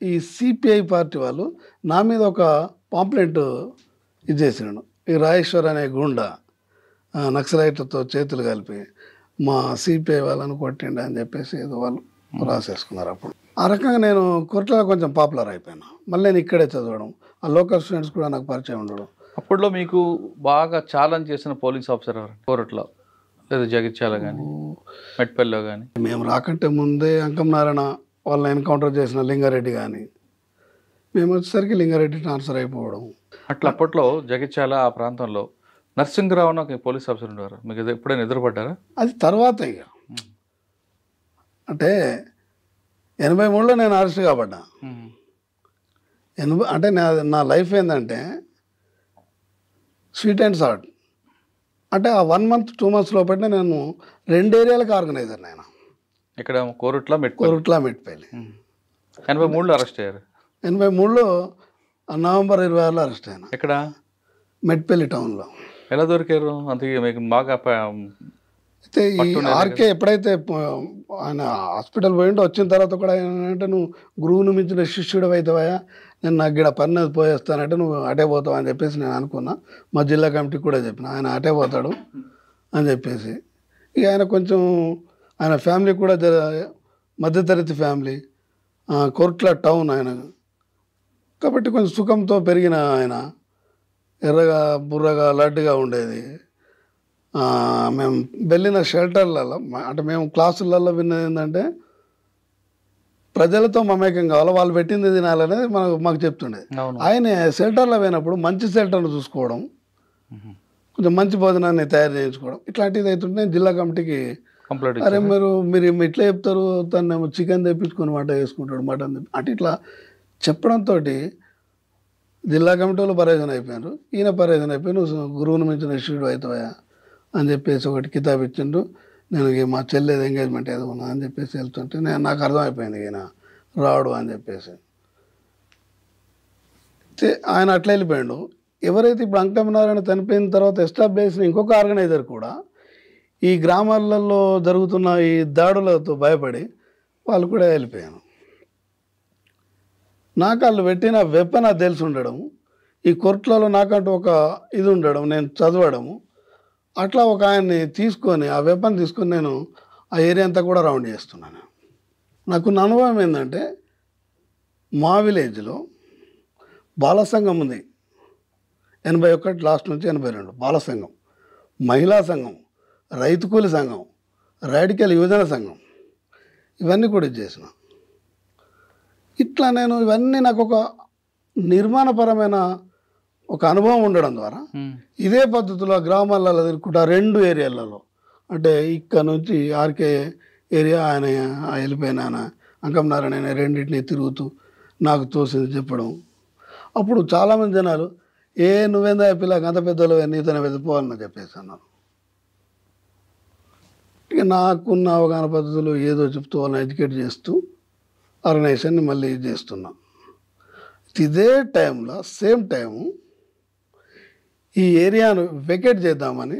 ఈ సిపిఐ పార్టీ వాళ్ళు నా మీద ఒక పాంప్లెంట్ ఇది చేసినాడు. ఈ రాజేశ్వర్ అనే గుండా నక్సలైట్లతో చేతులు కలిపి మా సిపిఐ వాళ్ళని కొట్టిండి అని చెప్పేసి ఏదో వాళ్ళు రాసేసుకున్నారు. అప్పుడు ఆ రకంగా నేను కొర్ట్లలో కొంచెం పాపులర్ అయిపోయాను. మళ్ళీ నేను ఇక్కడే చదవడం, ఆ లోకల్ స్టూడెంట్స్ కూడా నాకు పరిచయం ఉండడం. అప్పట్లో మీకు బాగా ఛాలెంజ్ చేసిన పోలీస్ ఆఫీసర్ ఎవరు కోరట్లో, లేదా జగిత్యాల కానీ మెట్పల్లిలో కానీ? మేము రాకంటే ముందే అంకం నారాయణ వాళ్ళని ఎన్కౌంటర్ చేసిన లింగారెడ్డి కానీ, మేము వచ్చేసరికి లింగారెడ్డి ట్రాన్స్ఫర్ అయిపోవడం. అట్లా అప్పట్లో జగిత్యాల ఆ ప్రాంతంలో నరసింహరావు అని ఒక పోలీస్ ఆఫీసర్ ఉండేవారు. మీకు ఎప్పుడైనా ఎదురుపడ్డారా? అది తర్వాత ఇక అంటే 83లో నేను అరెస్ట్ కాబడ్డా. అంటే నా లైఫ్ ఏంటంటే స్వీట్ అండ్ సాల్ట్. అంటే ఆ 1 month 2 months లోపల నేను 2 ఏరియాలకు ఆర్గనైజర్. నేను ఇక్కడ కోరుట్ల మెట్పల్లి 83లో అరెస్ట్ అయ్యారు. 83లో నవంబర్ 26లో అరెస్ట్ అయినా. ఎక్కడ? మెట్పల్లి టౌన్లో. ఎలా దొరికారు? అందుకే మీకు బాగా అయితే ఈ ఆర్కే ఎప్పుడైతే ఆయన హాస్పిటల్ పోయిండో వచ్చిన తర్వాత కూడా ఏంటంటే నువ్వు గురువును మించిన శిష్యుడు అవుతావా, నేను నాకు ఇక్కడ పని పోయేస్తానంటే నువ్వు అటే పోతావు అని చెప్పేసి నేను అనుకున్నా. మా జిల్లా కమిటీకి కూడా చెప్పిన ఆయన అటే పోతాడు అని చెప్పేసి. ఇక ఆయన కొంచెం ఆయన ఫ్యామిలీ కూడా మధ్యతరగతి ఫ్యామిలీ, కోర్ట్ల టౌన్ ఆయన. కాబట్టి కొంచెం సుఖంతో పెరిగిన ఆయన, ఎర్రగా బుర్రగా లడ్డుగా ఉండేది. మేము వెళ్ళిన షెల్టర్లలో అంటే మేము క్లాసులలో విన్నది ఏంటంటే ప్రజలతో మమేకం కావాలి, వాళ్ళు పెట్టింది తినాలనేది మాకు చెప్తుండేది. ఆయన షెల్టర్లో పోయినప్పుడు మంచి షెల్టర్ను చూసుకోవడం, కొంచెం మంచి భోజనాన్ని తయారు చేయించుకోవడం ఇట్లాంటిది అవుతుంటే జిల్లా కమిటీకి అరే మీరు ఇట్లా చెప్తారు, తను చికెన్ తెప్పించుకొని వంట చేసుకుంటాడు, మటన్ అంటే ఇట్లా చెప్పడంతో జిల్లా కమిటీలో పరేజన్ అయిపోయారు. ఈయన పరేజన్ అయిపోయి నువ్వు గురువును మించిన శిష్యుడు అవుతావా అని చెప్పేసి ఒకటి కితాబ్ ఇచ్చిండు. నేను మా చెల్లేది ఎంగేజ్మెంట్ ఏదో ఉన్నా అని చెప్పేసి వెళ్తుంటే నాకు అర్థమైపోయింది ఈయన రాడు అని చెప్పేసి. ఆయన అట్లా వెళ్ళిపోయాడు. ఎవరైతే ఇప్పుడు అంకమనారాయణ చనిపోయిన తర్వాత ఎస్టాబ్లిష్ చేసిన ఇంకొక ఆర్గనైజర్ కూడా ఈ గ్రామాలలో జరుగుతున్న ఈ దాడులతో భయపడి వాళ్ళు కూడా వెళ్ళిపోయాను. నాకు వాళ్ళు పెట్టిన వెపన్ అది తెలిసి ఉండడం, ఈ కోర్టులలో నాకంటూ ఒక ఇది ఉండడం, నేను చదవడము, అట్లా ఒక ఆయన్ని తీసుకొని ఆ వెపన్ తీసుకొని నేను ఆ ఏరియా అంతా కూడా రౌండ్ చేస్తున్నాను. నాకున్న అనుభవం ఏంటంటే మా విలేజ్లో బాల సంఘం ఉంది, 81 లాస్ట్ నుంచి 82 బాల సంఘం, మహిళా సంఘం, రైతు కూలి సంఘం, రాడికల్ యువజన సంఘం, ఇవన్నీ కూడా చేసిన. ఇట్లా నేను ఇవన్నీ నాకు ఒక నిర్మాణపరమైన ఒక అనుభవం ఉండడం ద్వారా ఇదే పద్ధతిలో గ్రామాలలో తిరుగుకుంటా 2 ఏరియాలలో అంటే ఇక్కడ నుంచి ఆర్కే ఏరియా ఆయన వెళ్ళిపోయిన ఆయన అంకమనారాయణ రెండింటిని తిరుగుతూ నాకు తోసింది చెప్పడం. అప్పుడు చాలామంది జనాలు నువ్వేందా పిల్లకి అంత పెద్దలు నీతోనే వెళ్ళిపోవాలని చెప్పేసి అన్నారు. ఇక నాకున్న అవగాహన పద్ధతులు ఏదో చెప్తూ వాళ్ళని ఎడ్యుకేట్ చేస్తూ ఆర్గనైజేషన్ని మళ్ళీ చేస్తున్నా. ఇదే టైంలో సేమ్ టైము ఈ ఏరియాను వెకేట్ చేద్దామని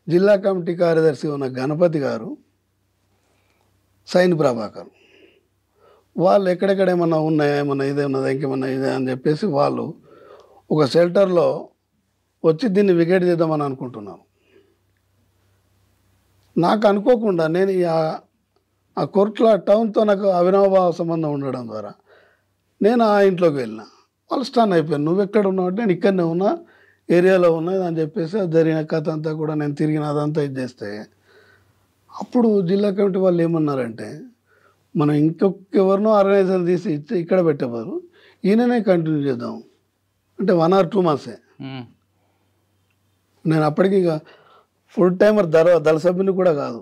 జిల్లా కమిటీ కార్యదర్శి ఉన్న గణపతి గారు, సైన్ ప్రభాకర్ వాళ్ళు ఎక్కడెక్కడ ఏమన్నా ఉన్నాయా, ఏమన్నా ఇదే ఉన్నదా, ఇంకేమన్నా ఇదే అని చెప్పేసి వాళ్ళు ఒక షెల్టర్లో వచ్చి దీన్ని వికెట్ చేద్దామని అనుకుంటున్నాను. నాకు అనుకోకుండా నేను ఆ కోర్ట్ల టౌన్తో నాకు అవినాభావ సంబంధం ఉండడం ద్వారా నేను ఆ ఇంట్లోకి వెళ్ళిన. వాళ్ళు స్టన్ అయిపోయాను, నువ్వు ఎక్కడ ఉన్నావు అంటే నేను ఇక్కడనే ఉన్నా, ఏరియాలో ఉన్నది అని చెప్పేసి జరిగిన కథ అంతా కూడా నేను తిరిగిన అదంతా ఇది చేస్తే అప్పుడు జిల్లా కమిటీ వాళ్ళు ఏమన్నారంటే మనం ఇంకొకెవరినో ఆర్గనైజర్ తీసి ఇచ్చి ఇక్కడ పెట్టేవారు, ఈయననే కంటిన్యూ చేద్దాం అంటే 1 or 2 months. నేను అప్పటికి ఇక ఫుల్ టైమర్ దళ సభ్యుని కూడా కాదు.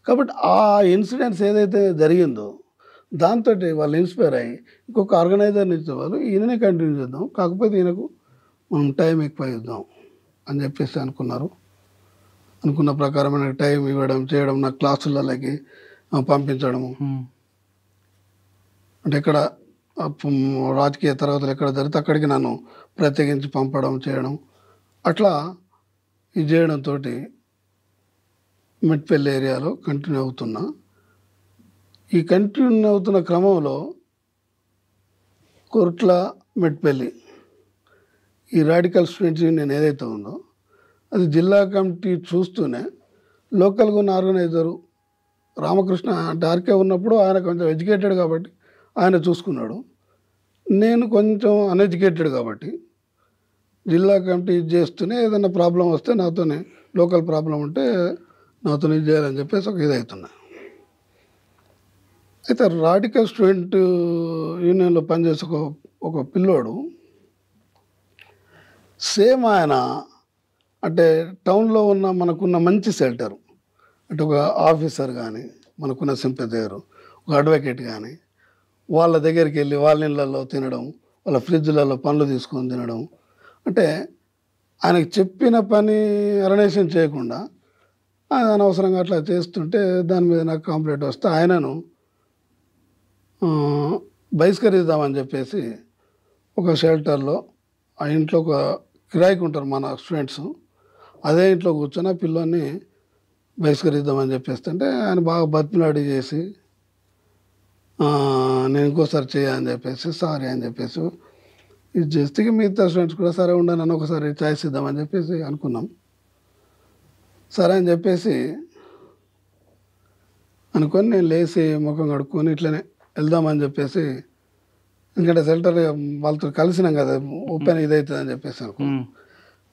కాబట్టి ఆ ఇన్సిడెంట్స్ ఏదైతే జరిగిందో దాంతో వాళ్ళు ఇన్స్పైర్ అయ్యి ఇంకొక ఆర్గనైజర్ని ఇచ్చేవాళ్ళు, ఈయననే కంటిన్యూ చేద్దాం, కాకపోతే ఈయనకు మనం టైం ఎక్కువ ఇద్దాం అని చెప్పేసి అనుకున్నారు. అనుకున్న ప్రకారమైన టైం ఇవ్వడం చేయడం, నా క్లాసులకి పంపించడము, అంటే ఇక్కడ రాజకీయ తరగతులు ఎక్కడ జరిగితే అక్కడికి నన్ను ప్రత్యేకించి పంపడం చేయడం, అట్లా ఇది చేయడంతో మెట్పల్లి ఏరియాలో కంటిన్యూ అవుతున్నా. ఈ కంటిన్యూ అవుతున్న క్రమంలో కోర్ట్ల మెట్పల్లి ఈ రాడికల్ స్టూడెంట్స్ యూనియన్ ఏదైతే ఉందో అది జిల్లా కమిటీ చూస్తూనే లోకల్గా ఉన్న ఆర్గనైజరు రామకృష్ణ అంటే ఆర్కే ఉన్నప్పుడు ఆయన కొంచెం ఎడ్యుకేటెడ్ కాబట్టి ఆయన చూసుకున్నాడు. నేను కొంచెం అన్ఎడ్యుకేటెడ్ కాబట్టి జిల్లా కమిటీ ఇది చేస్తూనే ఏదైనా ప్రాబ్లం వస్తే నాతోనే, లోకల్ ప్రాబ్లం ఉంటే నాతో ఇది చేయాలని చెప్పేసి ఒక ఇది అవుతున్నా. అయితే రాడికల్ స్టూడెంట్ యూనియన్లో పనిచేసే ఒక పిల్లోడు సేమ్ ఆయన అంటే టౌన్లో ఉన్న మనకున్న మంచి షెల్టర్ అంటే ఒక ఆఫీసర్ కానీ, మనకున్న సింపథైజర్, ఒక అడ్వకేట్ కానీ వాళ్ళ దగ్గరికి వెళ్ళి వాళ్ళ ఇళ్ళల్లో తినడం, వాళ్ళ ఫ్రిడ్జ్లలో పండ్లు తీసుకొని తినడం, అంటే ఆయనకు చెప్పిన పని అరణేషన్ చేయకుండా ఆయన అనవసరంగా అట్లా చేస్తుంటే దాని మీద నాకు కంప్లైంట్ వస్తే ఆయనను బహిష్కరిద్దామని చెప్పేసి ఒక షెల్టర్లో ఆ ఇంట్లో ఒక కిరాయికి ఉంటారు మన స్టూడెంట్స్, అదే ఇంట్లో కూర్చొని ఆ పిల్లోని బహిష్కరిద్దామని చెప్పేస్తుంటే ఆయన బాగా బతిమలాడి చేసి నేను ఇంకోసారి చేయని చెప్పేసి సారీ అని చెప్పేసి ఇది చేస్తే మిగతా స్టూడెంట్స్ కూడా సరే ఉండని నన్ను ఒకసారి ఛాయిస్ ఇద్దామని చెప్పేసి అనుకున్నాం. సరే అని చెప్పేసి అనుకొని నేను లేచి ముఖం కడుక్కొని ఇట్లనే వెళ్దామని చెప్పేసి, ఎందుకంటే షెల్టర్ వాళ్ళతో కలిసినాం కదా, ఓపెన్ ఇదవుతుంది అని చెప్పేసి అనుకో.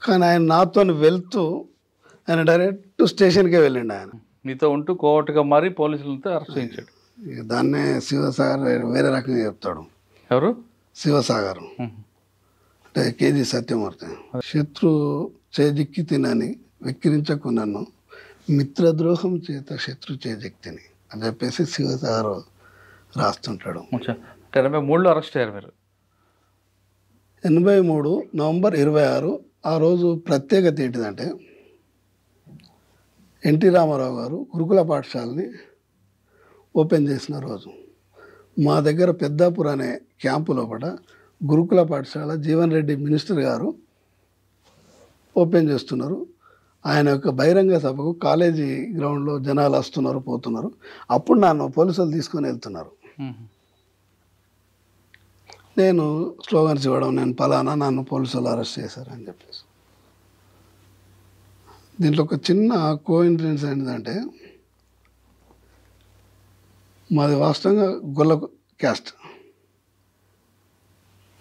కానీ ఆయన నాతో వెళ్తూ ఆయన డైరెక్ట్ స్టేషన్కే వెళ్ళిండు. ఆయన మీతో ఉంటూ కోవట్టుగా మారి పోలీసులతో అరెస్ట్ చేయించాడు. దాన్నే శివసాగర్ వేరే రకంగా చెప్తాడు. ఎవరు? శివసాగర్ అంటే కేజీ సత్యమూర్తి. శత్రు చేజిక్కి తినని వెక్కిరించకు నన్ను, మిత్రద్రోహం చేత శత్రు చేజిక్తిని అని చెప్పేసి శివసాగర్ రాస్తుంటాడు. 83లో అరెస్ట్ అయ్యారు మీరు. 83 నవంబర్ 26. ఆ రోజు ప్రత్యేకత ఏంటిదంటే, ఎన్టీ రామారావు గారు గురుకుల పాఠశాలని ఓపెన్ చేసిన రోజు. మా దగ్గర పెద్దాపూర్ అనే క్యాంపు లోపల గురుకుల పాఠశాల జీవన్ రెడ్డి మినిస్టర్ గారు ఓపెన్ చేస్తున్నారు. ఆయన యొక్క బహిరంగ సభకు కాలేజీ గ్రౌండ్లో జనాలు వస్తున్నారు, పోతున్నారు. అప్పుడు నన్ను పోలీసులు తీసుకొని వెళ్తున్నారు. నేను స్లోగన్స్ ఇవ్వడం, నేను పలానా, నన్ను పోలీసులు అరెస్ట్ చేశారని చెప్పేసి. దీంట్లో ఒక చిన్న కోఇన్సిడెన్స్ ఏంటంటే, మాది వాస్తవంగా గొల్ల క్యాస్ట్.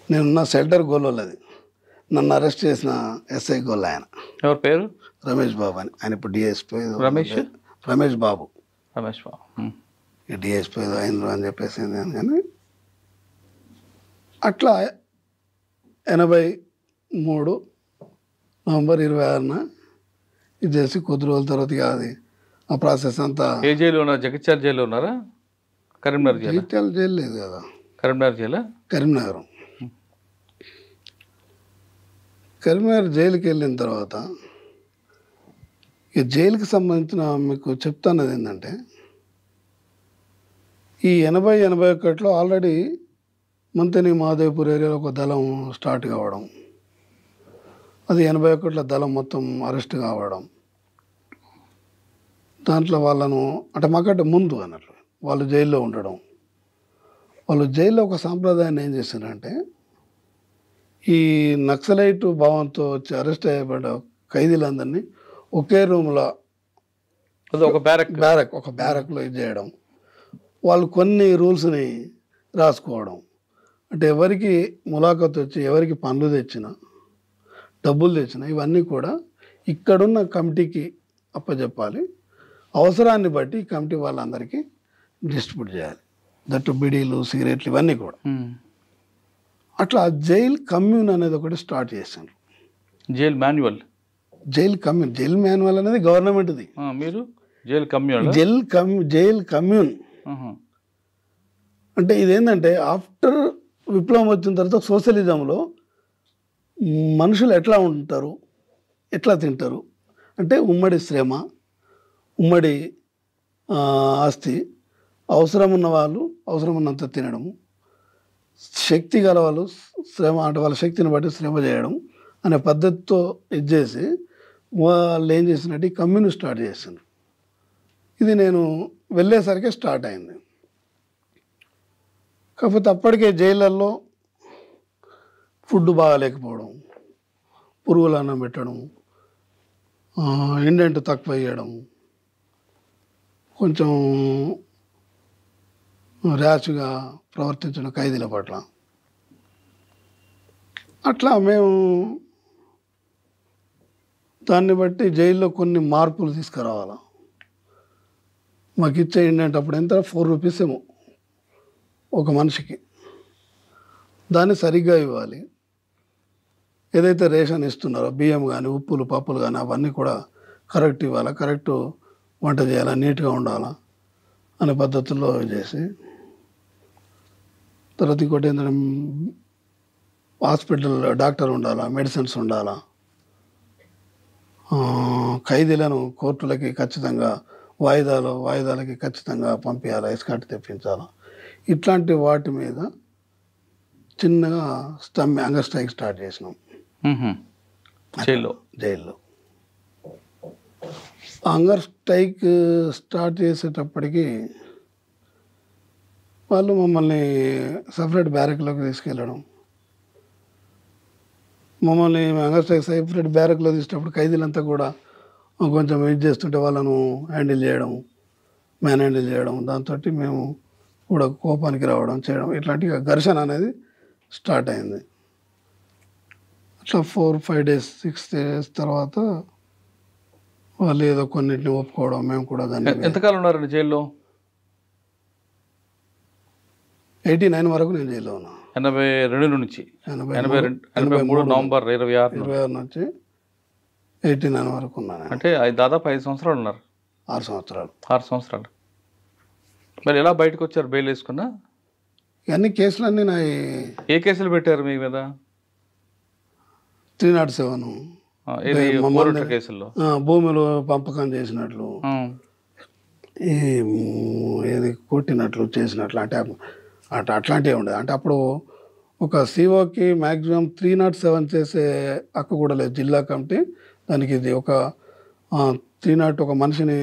నేనున్న షెల్టర్ గొల్లది. నన్ను అరెస్ట్ చేసిన ఎస్ఐ గొల్ల ఆయన. ఎవరి పేరు? రమేష్ బాబు అని. ఆయన ఇప్పుడు డిఎస్పీ. రమేష్ బాబు డిఎస్పీ అయింది అని చెప్పేసి. కానీ అట్లా 83 నవంబర్ 26న ఇది చేసి కొద్ది రోజుల తర్వాత అది ఆ ప్రాసెస్ అంతా. ఏ జైలు ఉన్నారు? జగిత్యాల జైల్లో ఉన్నారా? కరీంనగర్ జైలు? జగిత్యాల జైలు లేదు కదా, కరీంనగర్ జైలా? కరీంనగర్. కరీంనగర్ జైలుకి వెళ్ళిన తర్వాత ఈ జైలుకి సంబంధించిన మీకు చెప్తాన్నది ఏంటంటే, ఈ 80-81లో ఆల్రెడీ మంతని మాదేవ్పూర్ ఏరియాలో ఒక దళం స్టార్ట్ కావడం, అది 81లో దళం మొత్తం అరెస్ట్ కావడం, దాంట్లో వాళ్ళను అంటే మాకంటే ముందు అన్నట్లు వాళ్ళు జైల్లో ఉండడం. వాళ్ళు జైల్లో ఒక సాంప్రదాయాన్ని ఏం చేశారంటే, ఈ నక్సలైట్ భావంతో వచ్చి అరెస్ట్ అయ్యబడ్డ ఖైదీలందరినీ ఒకే రూమ్లో ఒక బ్యారక్లో ఇది చేయడం, వాళ్ళు కొన్ని రూల్స్ని రాసుకోవడం. అంటే ఎవరికి ములాఖత్ వచ్చి ఎవరికి పనులు తెచ్చినా, డబ్బులు తెచ్చినా ఇవన్నీ కూడా ఇక్కడున్న కమిటీకి అప్పచెప్పాలి. అవసరాన్ని బట్టి కమిటీ వాళ్ళందరికీ డిస్ట్రిబ్యూట్ చేయాలి. దట్టు బిడీలు, సిగరెట్లు ఇవన్నీ కూడా. అట్లా జైల్ కమ్యూన్ అనేది ఒకటి స్టార్ట్ చేశారు. జైల్ మాన్యువల్ అనేది గవర్నమెంట్ది. మీరు జైల్ కమ్యూన్. జైల్ కమ్యూన్ అంటే ఇదేంటంటే, ఆఫ్టర్ విప్లవం వచ్చిన తర్వాత సోషలిజంలో మనుషులు ఎట్లా ఉంటారు, ఎట్లా తింటారు అంటే, ఉమ్మడి శ్రమ, ఉమ్మడి ఆస్తి, అవసరం ఉన్న వాళ్ళు అవసరం ఉన్నంత తినడము, శక్తి గల వాళ్ళు శ్రమ అంటే వాళ్ళ శక్తిని బట్టి శ్రమ చేయడం అనే పద్ధతితో ఇది చేసి వాళ్ళు ఏం చేసినట్టు ఈ కమ్యూని స్టార్ట్ చేసిండ్రు. ఇది నేను వెళ్ళేసరికి స్టార్ట్ అయింది. కాకపోతే అప్పటికే జైళ్ళల్లో ఫుడ్ బాగాలేకపోవడం, పురుగుల అన్నం పెట్టడం, ఇండెంట్ తక్కువ వేయడం, కొంచెం ర్యాష్గా ప్రవర్తించిన ఖైదీల పట్ల. అట్లా మేము దాన్ని బట్టి జైల్లో కొన్ని మార్పులు తీసుకురావాలి. మాకు ఇచ్చే ఇండెంట్ అప్పుడు ఎంత 4 రూపీస్ ఏమో ఒక మనిషికి. దాన్ని సరిగ్గా ఇవ్వాలి. ఏదైతే రేషన్ ఇస్తున్నారో బియ్యం కానీ ఉప్పులు పప్పులు కానీ అవన్నీ కూడా కరెక్ట్ ఇవ్వాలి, కరెక్ట్ వంట చేయాలా, నీట్గా ఉండాలా అనే పద్ధతుల్లో చేసి, తర్వాత ఇంకోటి ఏంటంటే హాస్పిటల్ డాక్టర్ ఉండాలా, మెడిసిన్స్ ఉండాలా, ఖైదీలను కోర్టులకి ఖచ్చితంగా వాయిదాలకి ఖచ్చితంగా పంపించాలా, ఎస్కాట్ తెప్పించాలా. ఇట్లాంటి వాటి మీద చిన్నగా హంగర్ స్ట్రైక్ స్టార్ట్ చేసినాం జైల్లో. హంగర్ స్ట్రైక్ స్టార్ట్ చేసేటప్పటికి వాళ్ళు మమ్మల్ని సపరేట్ బ్యారక్లోకి తీసుకెళ్ళడం. మమ్మల్ని హంగర్ స్ట్రైక్ సపరేట్ బ్యారక్లో తీసేటప్పుడు ఖైదీలంతా కూడా కొంచెం ఇది చేస్తుంటే వాళ్ళను హ్యాండిల్ చేయడం, మ్యాన్ హ్యాండిల్ చేయడం, దాంతో మేము కూడా కోపానికి రావడం చేయడం, ఇట్లాంటి ఘర్షణ అనేది స్టార్ట్ అయింది. అట్లా 4-5 days 6 days తర్వాత వాళ్ళు ఏదో కొన్నిటిని ఒప్పుకోవడం, మేము కూడా దాన్ని ఎంతకాలం ఉన్నారండి జైల్లో? 89 వరకు నేను జైల్లో ఉన్నా. 82 నుంచి 83 నవంబర్ 26 నుంచి 89 వరకు ఉన్నాను. అంటే దాదాపు 5 సంవత్సరాలు ఉన్నారు. 6 సంవత్సరాలు. 6 సంవత్సరాలు. మరి ఎలా బయటకు వచ్చారు బెయిల్ వేసుకున్నా? ఇవన్నీ కేసులన్నీ నా ఏ కేసులు పెట్టారు మీ మీద? 307 కేసుల్లో భూములు పంపకం చేసినట్లు, ఏది కొట్టినట్లు చేసినట్లు, అంటే అట్లాంటివి ఉండదు. అంటే అప్పుడు ఒక సిఓకి మ్యాక్సిమం 307 చేసే హక్కు కూడా లేదు జిల్లా కమిటీ. దానికి ఇది ఒక 301 ఒక మనిషిని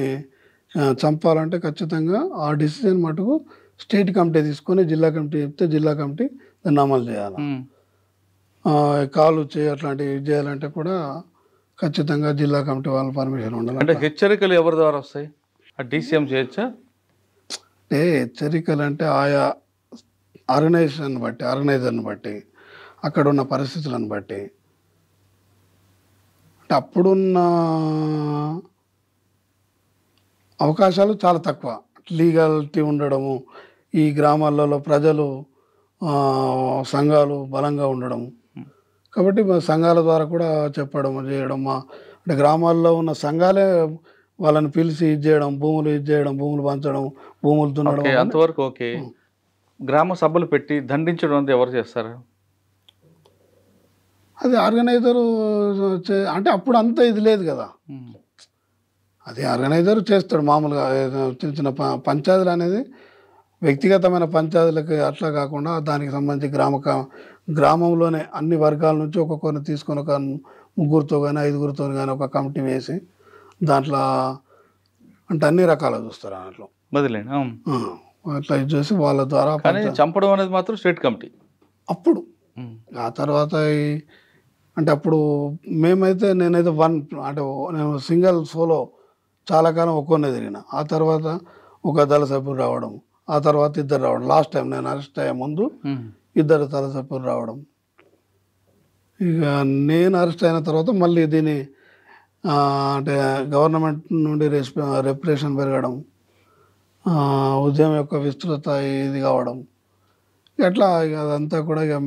చంపాలంటే ఖచ్చితంగా ఆ డిసిజన్ మటుకు స్టేట్ కమిటీ తీసుకొని జిల్లా కమిటీ చెప్తే జిల్లా కమిటీ దాన్ని అమలు చేయాలి. కాలు అట్లాంటివి చేయాలంటే కూడా ఖచ్చితంగా జిల్లా కమిటీ వాళ్ళ పర్మిషన్ ఉండాలి. అంటే హెచ్చరికలు ఎవరి ద్వారా వస్తాయి? DCM చేయొచ్చా? అంటే హెచ్చరికలు అంటే ఆయా ఆర్గనైజర్ని బట్టి అక్కడ ఉన్న పరిస్థితులను బట్టి, అంటే అప్పుడున్న అవకాశాలు చాలా తక్కువ, లీగాలిటీ ఉండడము, ఈ గ్రామాలలో ప్రజలు సంఘాలు బలంగా ఉండడం, కాబట్టి సంఘాల ద్వారా కూడా చెప్పడం చేయడం, అంటే గ్రామాల్లో ఉన్న సంఘాలే వాళ్ళని పిలిచి భూములు పంచడం, భూములు దున్నడం. అంతవరకు ఓకే. గ్రామ సభలు పెట్టి దండించడం అంతా ఎవరు చేస్తారు? అది ఆర్గనైజరు అంటే అప్పుడు అంత ఇది లేదు కదా, అది ఆర్గనైజర్ చేస్తాడు మామూలుగా. చిన్న చిన్న పంచాయతీలు అనేది వ్యక్తిగతమైన పంచాయతీలకి అట్లా కాకుండా దానికి సంబంధించి గ్రామంలోనే అన్ని వర్గాల నుంచి ఒక్కొక్కరిని తీసుకొని ఒక 3గురితో కానీ 5గురితో కానీ ఒక కమిటీ వేసి దాంట్లో అంటే అన్ని రకాలు చూస్తారు అట్లా వదిలేండి. అట్లా ఇది చేసి వాళ్ళ ద్వారా చంపడం అనేది మాత్రం స్టేట్ కమిటీ అప్పుడు. ఆ తర్వాత అంటే అప్పుడు నేనైతే నేను సింగిల్ సోలో చాలా కాలం ఒక్కొనే తిరిగిన. ఆ తర్వాత ఒక దళ సభ్యులు రావడం, ఆ తర్వాత 2 రావడం, లాస్ట్ టైం నేను అరెస్ట్ అయ్యే ముందు 2 దళ సభ్యులు రావడం. ఇక నేను అరెస్ట్ అయిన తర్వాత మళ్ళీ దీన్ని అంటే గవర్నమెంట్ నుండి రెప్యుటేషన్ పెరగడం, ఉద్యమం యొక్క విస్తృత ఇది కావడం, ఎట్లా ఇక అదంతా కూడా ఇక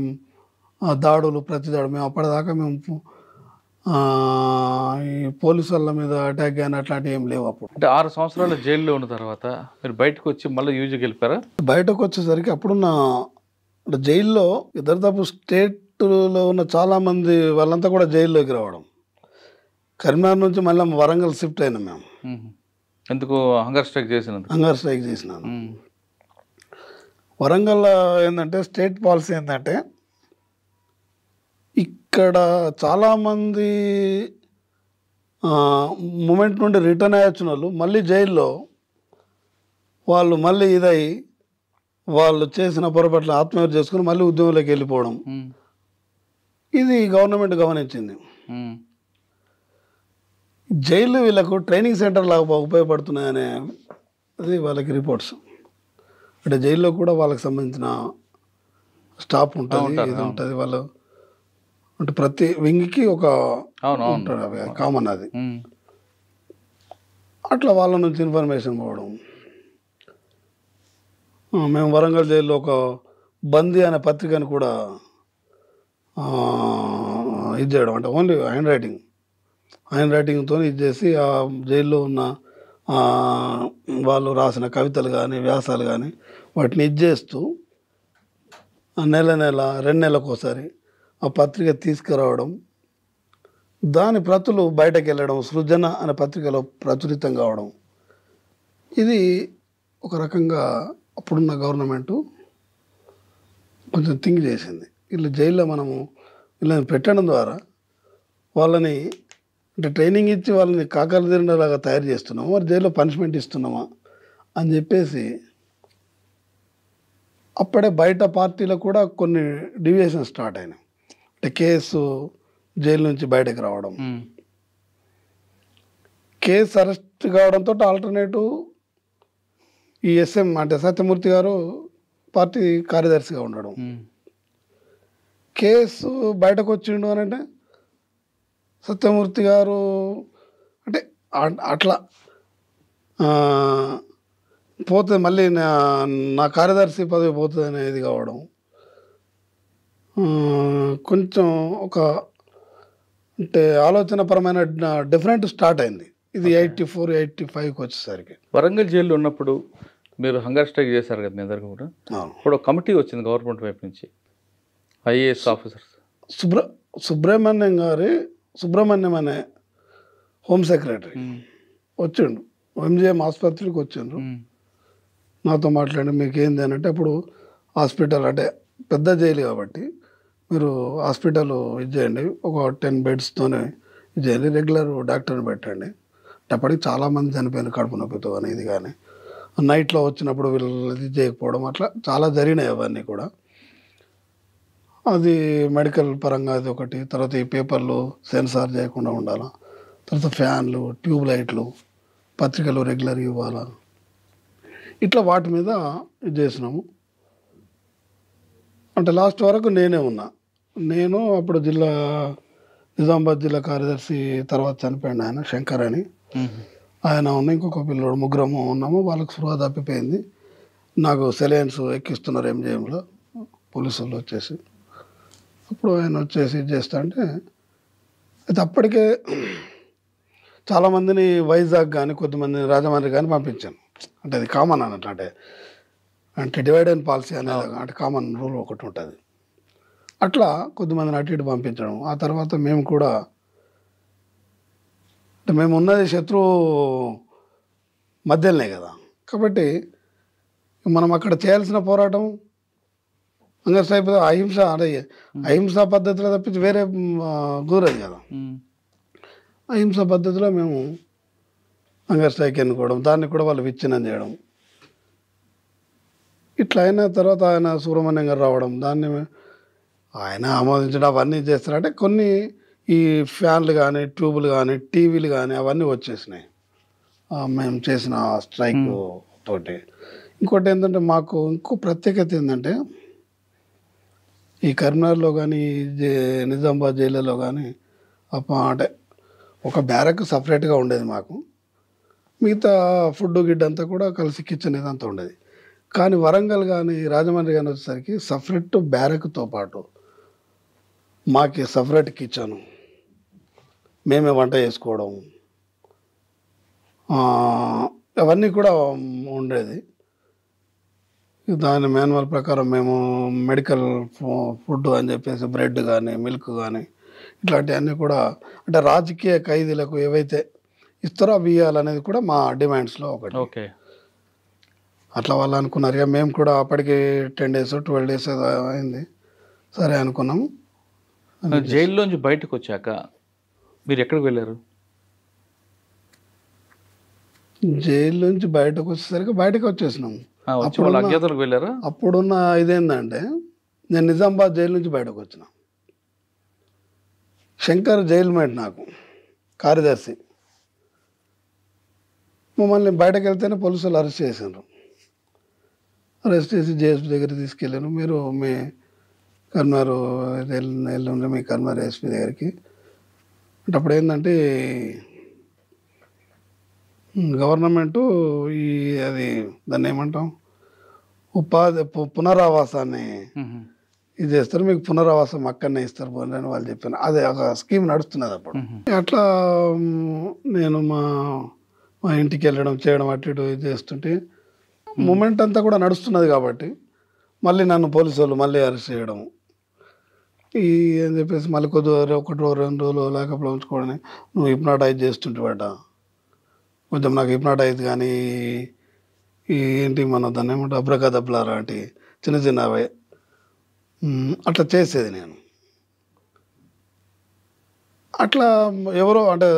దాడులు ప్రతిదాడు. మేము అప్పటిదాకా ఈ పోలీసు వాళ్ళ మీద అటాక్ కానీ అట్లాంటివి ఏం లేవు అప్పుడు. అంటే 6 సంవత్సరాలు జైల్లో ఉన్న తర్వాత మీరు బయటకు వచ్చి మళ్ళీ యూజీకి వెళ్ళిపోయారా? బయటకు వచ్చేసరికి అప్పుడున్న అంటే జైల్లో దాదాపు స్టేట్లో ఉన్న చాలామంది వాళ్ళంతా కూడా జైల్లోకి రావడం. కరీంనగర్ నుంచి మళ్ళీ వరంగల్ షిఫ్ట్ అయినాం మేము. ఎందుకు? హంగర్ స్ట్రైక్ చేసినాను. వరంగల్ ఏంటంటే స్టేట్ పాలసీ ఏంటంటే ఇక్కడ చాలామంది మూమెంట్ నుండి రిటర్న్ అయ్యొచ్చిన వాళ్ళు మళ్ళీ జైల్లో వాళ్ళు మళ్ళీ ఇదై వాళ్ళు చేసిన పొరపాట్లు ఆత్మహత్య చేసుకుని మళ్ళీ ఉద్యమంలోకి వెళ్ళిపోవడం, ఇది గవర్నమెంట్ గమనించింది. జైలు వీళ్ళకు ట్రైనింగ్ సెంటర్ లాగా ఉపయోగపడుతున్నాయనే అది వాళ్ళకి రిపోర్ట్స్. అంటే జైల్లో కూడా వాళ్ళకి సంబంధించిన స్టాఫ్ ఉంటుంది, ఇది ఉంటుంది. వాళ్ళు అంటే ప్రతి వింగ్కి ఒక ఉంటారు, అవి కామన్. అది అట్లా వాళ్ళ నుంచి ఇన్ఫర్మేషన్ పోవడం. మేము వరంగల్ జైల్లో ఒక బందీ అనే పత్రికను కూడా ఇది చేయడం, అంటే ఓన్లీ హ్యాండ్ రైటింగ్తో ఇది చేసి ఆ జైల్లో ఉన్న వాళ్ళు రాసిన కవితలు కానీ వ్యాసాలు కానీ వాటిని ఇది చేస్తూ నెల 2 నెలలకు ఒకసారి ఆ పత్రిక తీసుకురావడం, దాని ప్రతులు బయటకు వెళ్ళడం, సృజన అనే పత్రికలో ప్రచురితం కావడం. ఇది ఒక రకంగా అప్పుడున్న గవర్నమెంటు కొంచెం థింక్ చేసింది. వీళ్ళు జైల్లో మనము వీళ్ళని పెట్టడం ద్వారా వాళ్ళని అంటే ట్రైనింగ్ ఇచ్చి వాళ్ళని కాకలు తిరిగినలాగా తయారు చేస్తున్నామా, మరి జైల్లో పనిష్మెంట్ ఇస్తున్నామా అని చెప్పేసి అప్పుడే బయట పార్టీలో కూడా కొన్ని డివియేషన్ స్టార్ట్ అయినాయి. అంటే కేసు జైలు నుంచి బయటకు రావడం, కేసు అరెస్ట్ కావడంతో ఆల్టర్నేటివ్ ఈ ఎస్ఎం అంటే సత్యమూర్తి గారు పార్టీ కార్యదర్శిగా ఉండడం. కేసు బయటకు వచ్చిండు అని అంటే సత్యమూర్తి గారు అంటే అట్లా పోతే మళ్ళీ నా కార్యదర్శి పదవి పోతుంది అనేది కావడం కొంచెం ఒక అంటే ఆలోచనపరమైన డిఫరెంట్ స్టార్ట్ అయింది. ఇది 84, 85కి వచ్చేసరికి. వరంగల్ జైల్లో ఉన్నప్పుడు మీరు హంగర్ స్ట్రైక్ చేశారు కదా మీ అందరికీ కూడా. ఇప్పుడు ఒక కమిటీ వచ్చింది గవర్నమెంట్ వైపు నుంచి, ఐఏఎస్ ఆఫీసర్స్. సుబ్రహ్మణ్యం అనే హోమ్ సెక్రటరీ వచ్చిండు, ఎంజిఎం ఆసుపత్రికి వచ్చిండ్రు. నాతో మాట్లాడి మీకు ఏంది అని అంటే అప్పుడు హాస్పిటల్ అంటే పెద్ద జైలు కాబట్టి మీరు హాస్పిటల్ ఇది చేయండి, ఒక 10 బెడ్స్తోనే ఇది చేయండి, రెగ్యులర్ డాక్టర్ని పెట్టండి. అప్పటికి చాలామంది చనిపోయిన కడుపు నొప్పితో అని ఇది కానీ నైట్లో వచ్చినప్పుడు వీళ్ళు ఇది చేయకపోవడం అట్లా చాలా జరిగినాయి అవన్నీ కూడా. అది మెడికల్ పరంగా అది ఒకటి. తర్వాత ఈ పేపర్లు సెన్సార్ చేయకుండా ఉండాలా, తర్వాత ఫ్యాన్లు, ట్యూబ్ లైట్లు, పత్రికలు రెగ్యులర్ ఇవ్వాలా, ఇట్లా వాటి మీద ఇది చేసినాము. అంటే లాస్ట్ వరకు నేనే ఉన్నా. నేను అప్పుడు నిజామాబాద్ జిల్లా కార్యదర్శి, తర్వాత చనిపోయింది ఆయన శంకర్ అని, ఆయన ఉన్న ఇంకొక పిల్లోడు, ముగ్గురము ఉన్నాము. వాళ్ళకి స్పృహ తప్పిపోయింది. నాకు సెలైన్స్ ఎక్కిస్తున్నారు ఎంజిఎంలో పోలీసులు వచ్చేసి. అప్పుడు ఆయన వచ్చేసి ఇది చేస్తా అంటే అయితే అప్పటికే చాలామందిని వైజాగ్ కానీ కొద్దిమందిని రాజమండ్రి కానీ పంపించాను. అంటే అది కామన్ అన్నట్టు, అంటే డివైడ్ అండ్ పాలసీ అనేది అంటే కామన్ రూల్ ఒకటి ఉంటుంది. అట్లా కొద్దిమందిని అటు ఇటు పంపించడం. ఆ తర్వాత మేము కూడా అంటే మేము ఉన్నది శత్రువు మధ్యలోనే కదా, కాబట్టి మనం అక్కడ చేయాల్సిన పోరాటం హంగర్ స్ట్రైక్ అహింసా పద్ధతిలో తప్పించి వేరే కుదరదు కదా. అహింసా పద్ధతిలో మేము హంగర్ స్ట్రైక్ ఎన్నుకోవడం, దాన్ని కూడా వాళ్ళు విచ్ఛిన్నం చేయడం. ఇట్లా అయిన తర్వాత ఆయన సుబ్రహ్మణ్యం గారు రావడం, దాన్ని ఆయన ఆమోదించడం, అవన్నీ చేస్తారంటే కొన్ని ఈ ఫ్యాన్లు కానీ, ట్యూబులు కానీ, టీవీలు కానీ అవన్నీ వచ్చేసినాయి మేము చేసిన స్ట్రైక్ తోటి. ఇంకోటి ఏంటంటే మాకు ఇంకో ప్రత్యేకత ఏంటంటే ఈ కరీంనగర్లో కానీ నిజామాబాద్ జైళ్ళలో కానీ అంటే ఒక బ్యారక్ సపరేట్గా ఉండేది మాకు. మిగతా ఫుడ్ గిడ్ అంతా కూడా కలిసి కిచెన్ ఇదంతా ఉండేది. కానీ వరంగల్ కానీ రాజమండ్రి కానీ వచ్చేసరికి సపరేట్ బ్యారక్తో పాటు మాకి సపరేట్ కిచెను, మేమే వంట చేసుకోవడం అవన్నీ కూడా ఉండేది. దాని మాన్యువల్ ప్రకారం మేము మెడికల్ ఫుడ్ అని చెప్పేసి బ్రెడ్ కానీ, మిల్క్ కానీ ఇట్లాంటివన్నీ కూడా అంటే రాజకీయ ఖైదీలకు ఏవైతే ఇస్తారో అవి ఇవ్వాలనేది కూడా మా డిమాండ్స్లో ఒకటి. ఓకే, అట్లా వాళ్ళు అనుకున్నారు. ఇక మేము కూడా అప్పటికి 10 days 12 days అయింది, సరే అనుకున్నాము. జైల్లోంచి బయటకు వచ్చాక మీరు ఎక్కడికి వెళ్ళారు? జైలు నుంచి బయటకు వచ్చేసరికి బయటకు వచ్చేసినాము. అజ్ఞాతలకు వెళ్ళారా? అప్పుడున్న ఇదేంటంటే నేను నిజామాబాద్ జైలు నుంచి బయటకు వచ్చిన. శంకర్ జైలు మేట్ నాకు కార్యదర్శి. మమ్మల్ని బయటకు వెళ్తేనే పోలీసులు అరెస్ట్ చేశారు. అరెస్ట్ చేసి జేఎస్పీ దగ్గరికి తీసుకెళ్ళాను. మీరు మీ కరీంనగర్ ఎల్లుండి మీ కరీంనగర్ ఎస్పీ దగ్గరికి అంటే అప్పుడు ఏంటంటే గవర్నమెంటు అది దాన్ని ఏమంటాం ఉపాధి పునరావాసాన్ని ఇది చేస్తారు, మీకు పునరావాసం అక్కడనే ఇస్తారు అని వాళ్ళు చెప్పాను. అదే ఒక స్కీమ్ నడుస్తున్నది అప్పుడు. అట్లా నేను మా ఇంటికి వెళ్ళడం చేయడం అటు ఇటు ఇది చేస్తుంటే మూమెంట్ అంతా కూడా నడుస్తున్నది కాబట్టి మళ్ళీ నన్ను పోలీసు వాళ్ళు మళ్ళీ అరెస్ట్ చేయడం అని చెప్పేసి మళ్ళీ కొద్దిగా 1 రోజు 2 రోజులు లేకపోతే ఉంచుకోవడం. నువ్వు హిప్నాటైజ్ చేస్తుంటేవాట కొంచెం నాకు హిప్నాటైజ్ కానీ ఏంటి మన దాన్ని ఏమంటే అబ్రకదబ్లా లాంటి చిన్న చిన్నవే అట్లా చేసేది నేను. అట్లా ఎవరో అంటే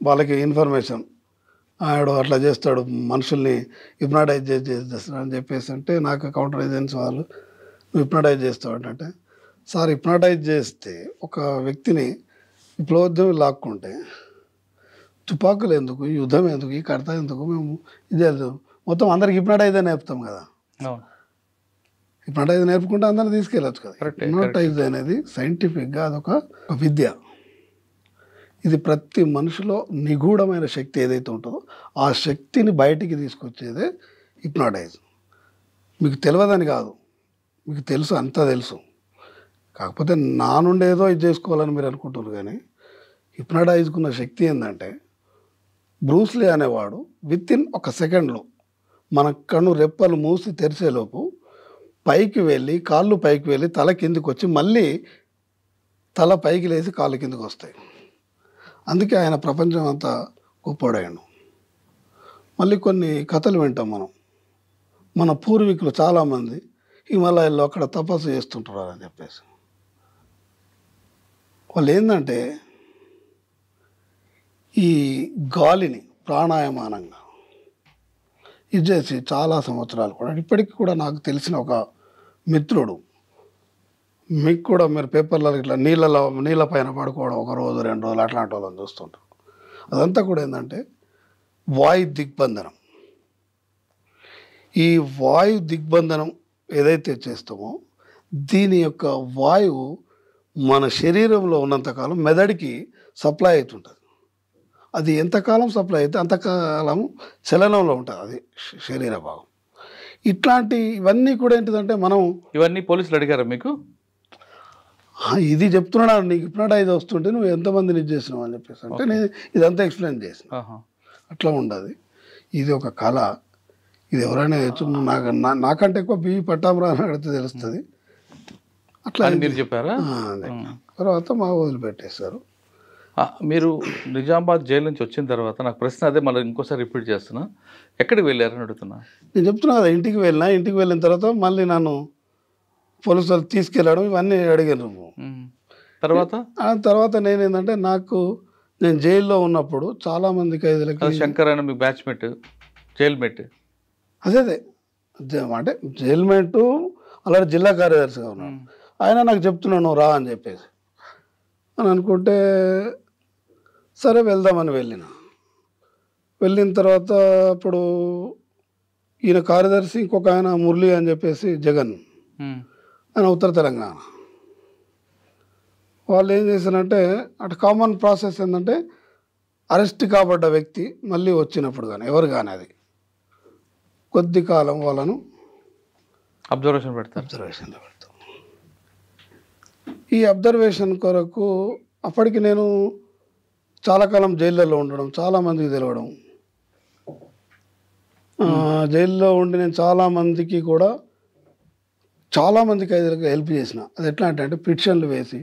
వాళ్ళకి ఇన్ఫర్మేషన్ ఆడు అట్లా చేస్తాడు, మనుషుల్ని హిప్నాటైజ్ చేస్తాడు అని చెప్పేసి అంటే నాకు కౌంటర్ ఏజెన్సీ వాళ్ళు నువ్వు హిప్నాటైజ్ చేస్తావు అంటే, సార్ హిప్నాటైజ్ చేస్తే ఒక వ్యక్తిని విప్లవోద్యమి లాక్కుంటే తుపాకులు ఎందుకు, యుద్ధం ఎందుకు, ఈ కడత ఎందుకు, మేము ఇది మొత్తం అందరికి హిప్నటైజ్ నేర్పుతాం కదా. అవును. హిప్నటైజ్ నేర్పుకుంటే అందరిని తీసుకెళ్ళచ్చు కదా. Correct. హిప్నటైజ్ అనేది సైంటిఫిక్గా అదొక విద్య. ఇది ప్రతి మనిషిలో నిగూఢమైన శక్తి ఏదైతే ఉంటుందో ఆ శక్తిని బయటికి తీసుకొచ్చేదే హిప్నటైజ్. మీకు తెలియదని కాదు, మీకు తెలుసు, అంతా తెలుసు. కాకపోతే నా నుండి ఏదో ఇది చేసుకోవాలని మీరు అనుకుంటున్నారు. కానీ హిప్నటైజ్కున్న శక్తి ఏంటంటే బ్రూస్లీ అనేవాడు వితిన్ ఒక సెకండ్లో మన కన్ను రెప్పలు మూసి తెరిచేలోపు పైకి వెళ్ళి, కాళ్ళు పైకి వెళ్ళి తల కిందికి వచ్చి మళ్ళీ తల పైకి లేచి కాళ్ళు కిందికి వస్తాయి. అందుకే ఆయన ప్రపంచం అంతా గొప్పవాడాడు. మళ్ళీ కొన్ని కథలు వింటాం మనం. మన పూర్వీకులు చాలామంది హిమాలయాల్లో అక్కడ తపస్సు చేస్తుంటారు అని చెప్పేసి. వాళ్ళు ఏంటంటే ఈ గాలిని ప్రాణాయామానంగా ఇది చేసి చాలా సంవత్సరాలు కూడా, ఇప్పటికీ కూడా నాకు తెలిసిన ఒక మిత్రుడు, మీకు కూడా మీరు పేపర్లలో ఇట్లా నీళ్ళ పైన పడుకోవడం 1 రోజు 2 రోజులు అట్లాంటి వాళ్ళని చూస్తుంటారు. అదంతా కూడా ఏంటంటే వాయు దిగ్బంధనం. ఈ వాయు దిగ్బంధనం ఏదైతే చేస్తామో దీని యొక్క వాయువు మన శరీరంలో ఉన్నంతకాలం మెదడికి సప్లై అవుతుంటుంది. అది ఎంతకాలం సప్లై అయితే అంతకాలం చలనంలో ఉంటుంది అది శరీర భాగం. ఇవన్నీ కూడా ఏంటిదంటే మనం ఇవన్నీ పోలీసులు అడిగారా మీకు? ఇది చెప్తున్నాడు, నీకు హిప్నటైజ్ వస్తుంటే నువ్వు ఎంతమందిని ఇది చేసినావు అని చెప్పేసి అంటే నేను ఇదంతా ఎక్స్ప్లెయిన్ చేసిన. అట్లా ఉండదు. ఇది ఒక కళ. ఇది ఎవరైనా నాకంటే ఎక్కువ బి పట్టామరాని అడిగితే తెలుస్తుంది. అట్లా మీరు చెప్పారా? తర్వాత మా వదిలిపెట్టేశారు. మీరు నిజామాబాద్ జైలు నుంచి వచ్చిన తర్వాత నాకు ప్రశ్న అదే మళ్ళీ ఇంకోసారి రిపీట్ చేస్తున్నా, ఎక్కడికి వెళ్ళారని అడుగుతున్నా. నేను చెప్తున్నా కదా, ఇంటికి వెళ్ళిన తర్వాత మళ్ళీ నన్ను పోలీసు వాళ్ళు తీసుకెళ్ళడం ఇవన్నీ అడిగాను. తర్వాత నేనేంటంటే నేను జైల్లో ఉన్నప్పుడు చాలామంది ఖైదీలకి శంకర్ అని మీ బ్యాచ్మేట్ జైల్మేట్ అదే అంటే జైల్మేట్ అలాంటి జిల్లా కార్యదర్శిగా ఉన్నాడు. ఆయన నాకు చెప్తున్నాను రా అని చెప్పేసి అని అనుకుంటే సరే వెళ్దామని వెళ్ళిన తర్వాత అప్పుడు ఈయన కార్యదర్శి ఇంకొక ఆయన మురళి అని చెప్పేసి జగన్, ఆయన ఉత్తర తెలంగాణ. వాళ్ళు ఏం చేశారంటే అటు కామన్ ప్రాసెస్ ఏంటంటే అరెస్ట్ కాబడ్డ వ్యక్తి మళ్ళీ వచ్చినప్పుడు కానీ ఎవరు కానీ అది కొద్ది కాలం వాళ్ళను అబ్జర్వేషన్లో పెడతాం. ఈ అబ్జర్వేషన్ కొరకు అప్పటికి నేను చాలా కాలం జైల్లో ఉండడం, చాలామందికి తెలవడం, జైల్లో ఉండి నేను చాలామంది ఖైదీలకు హెల్ప్ చేసిన. అది ఎట్లా అంటే పిటిషన్లు వేసి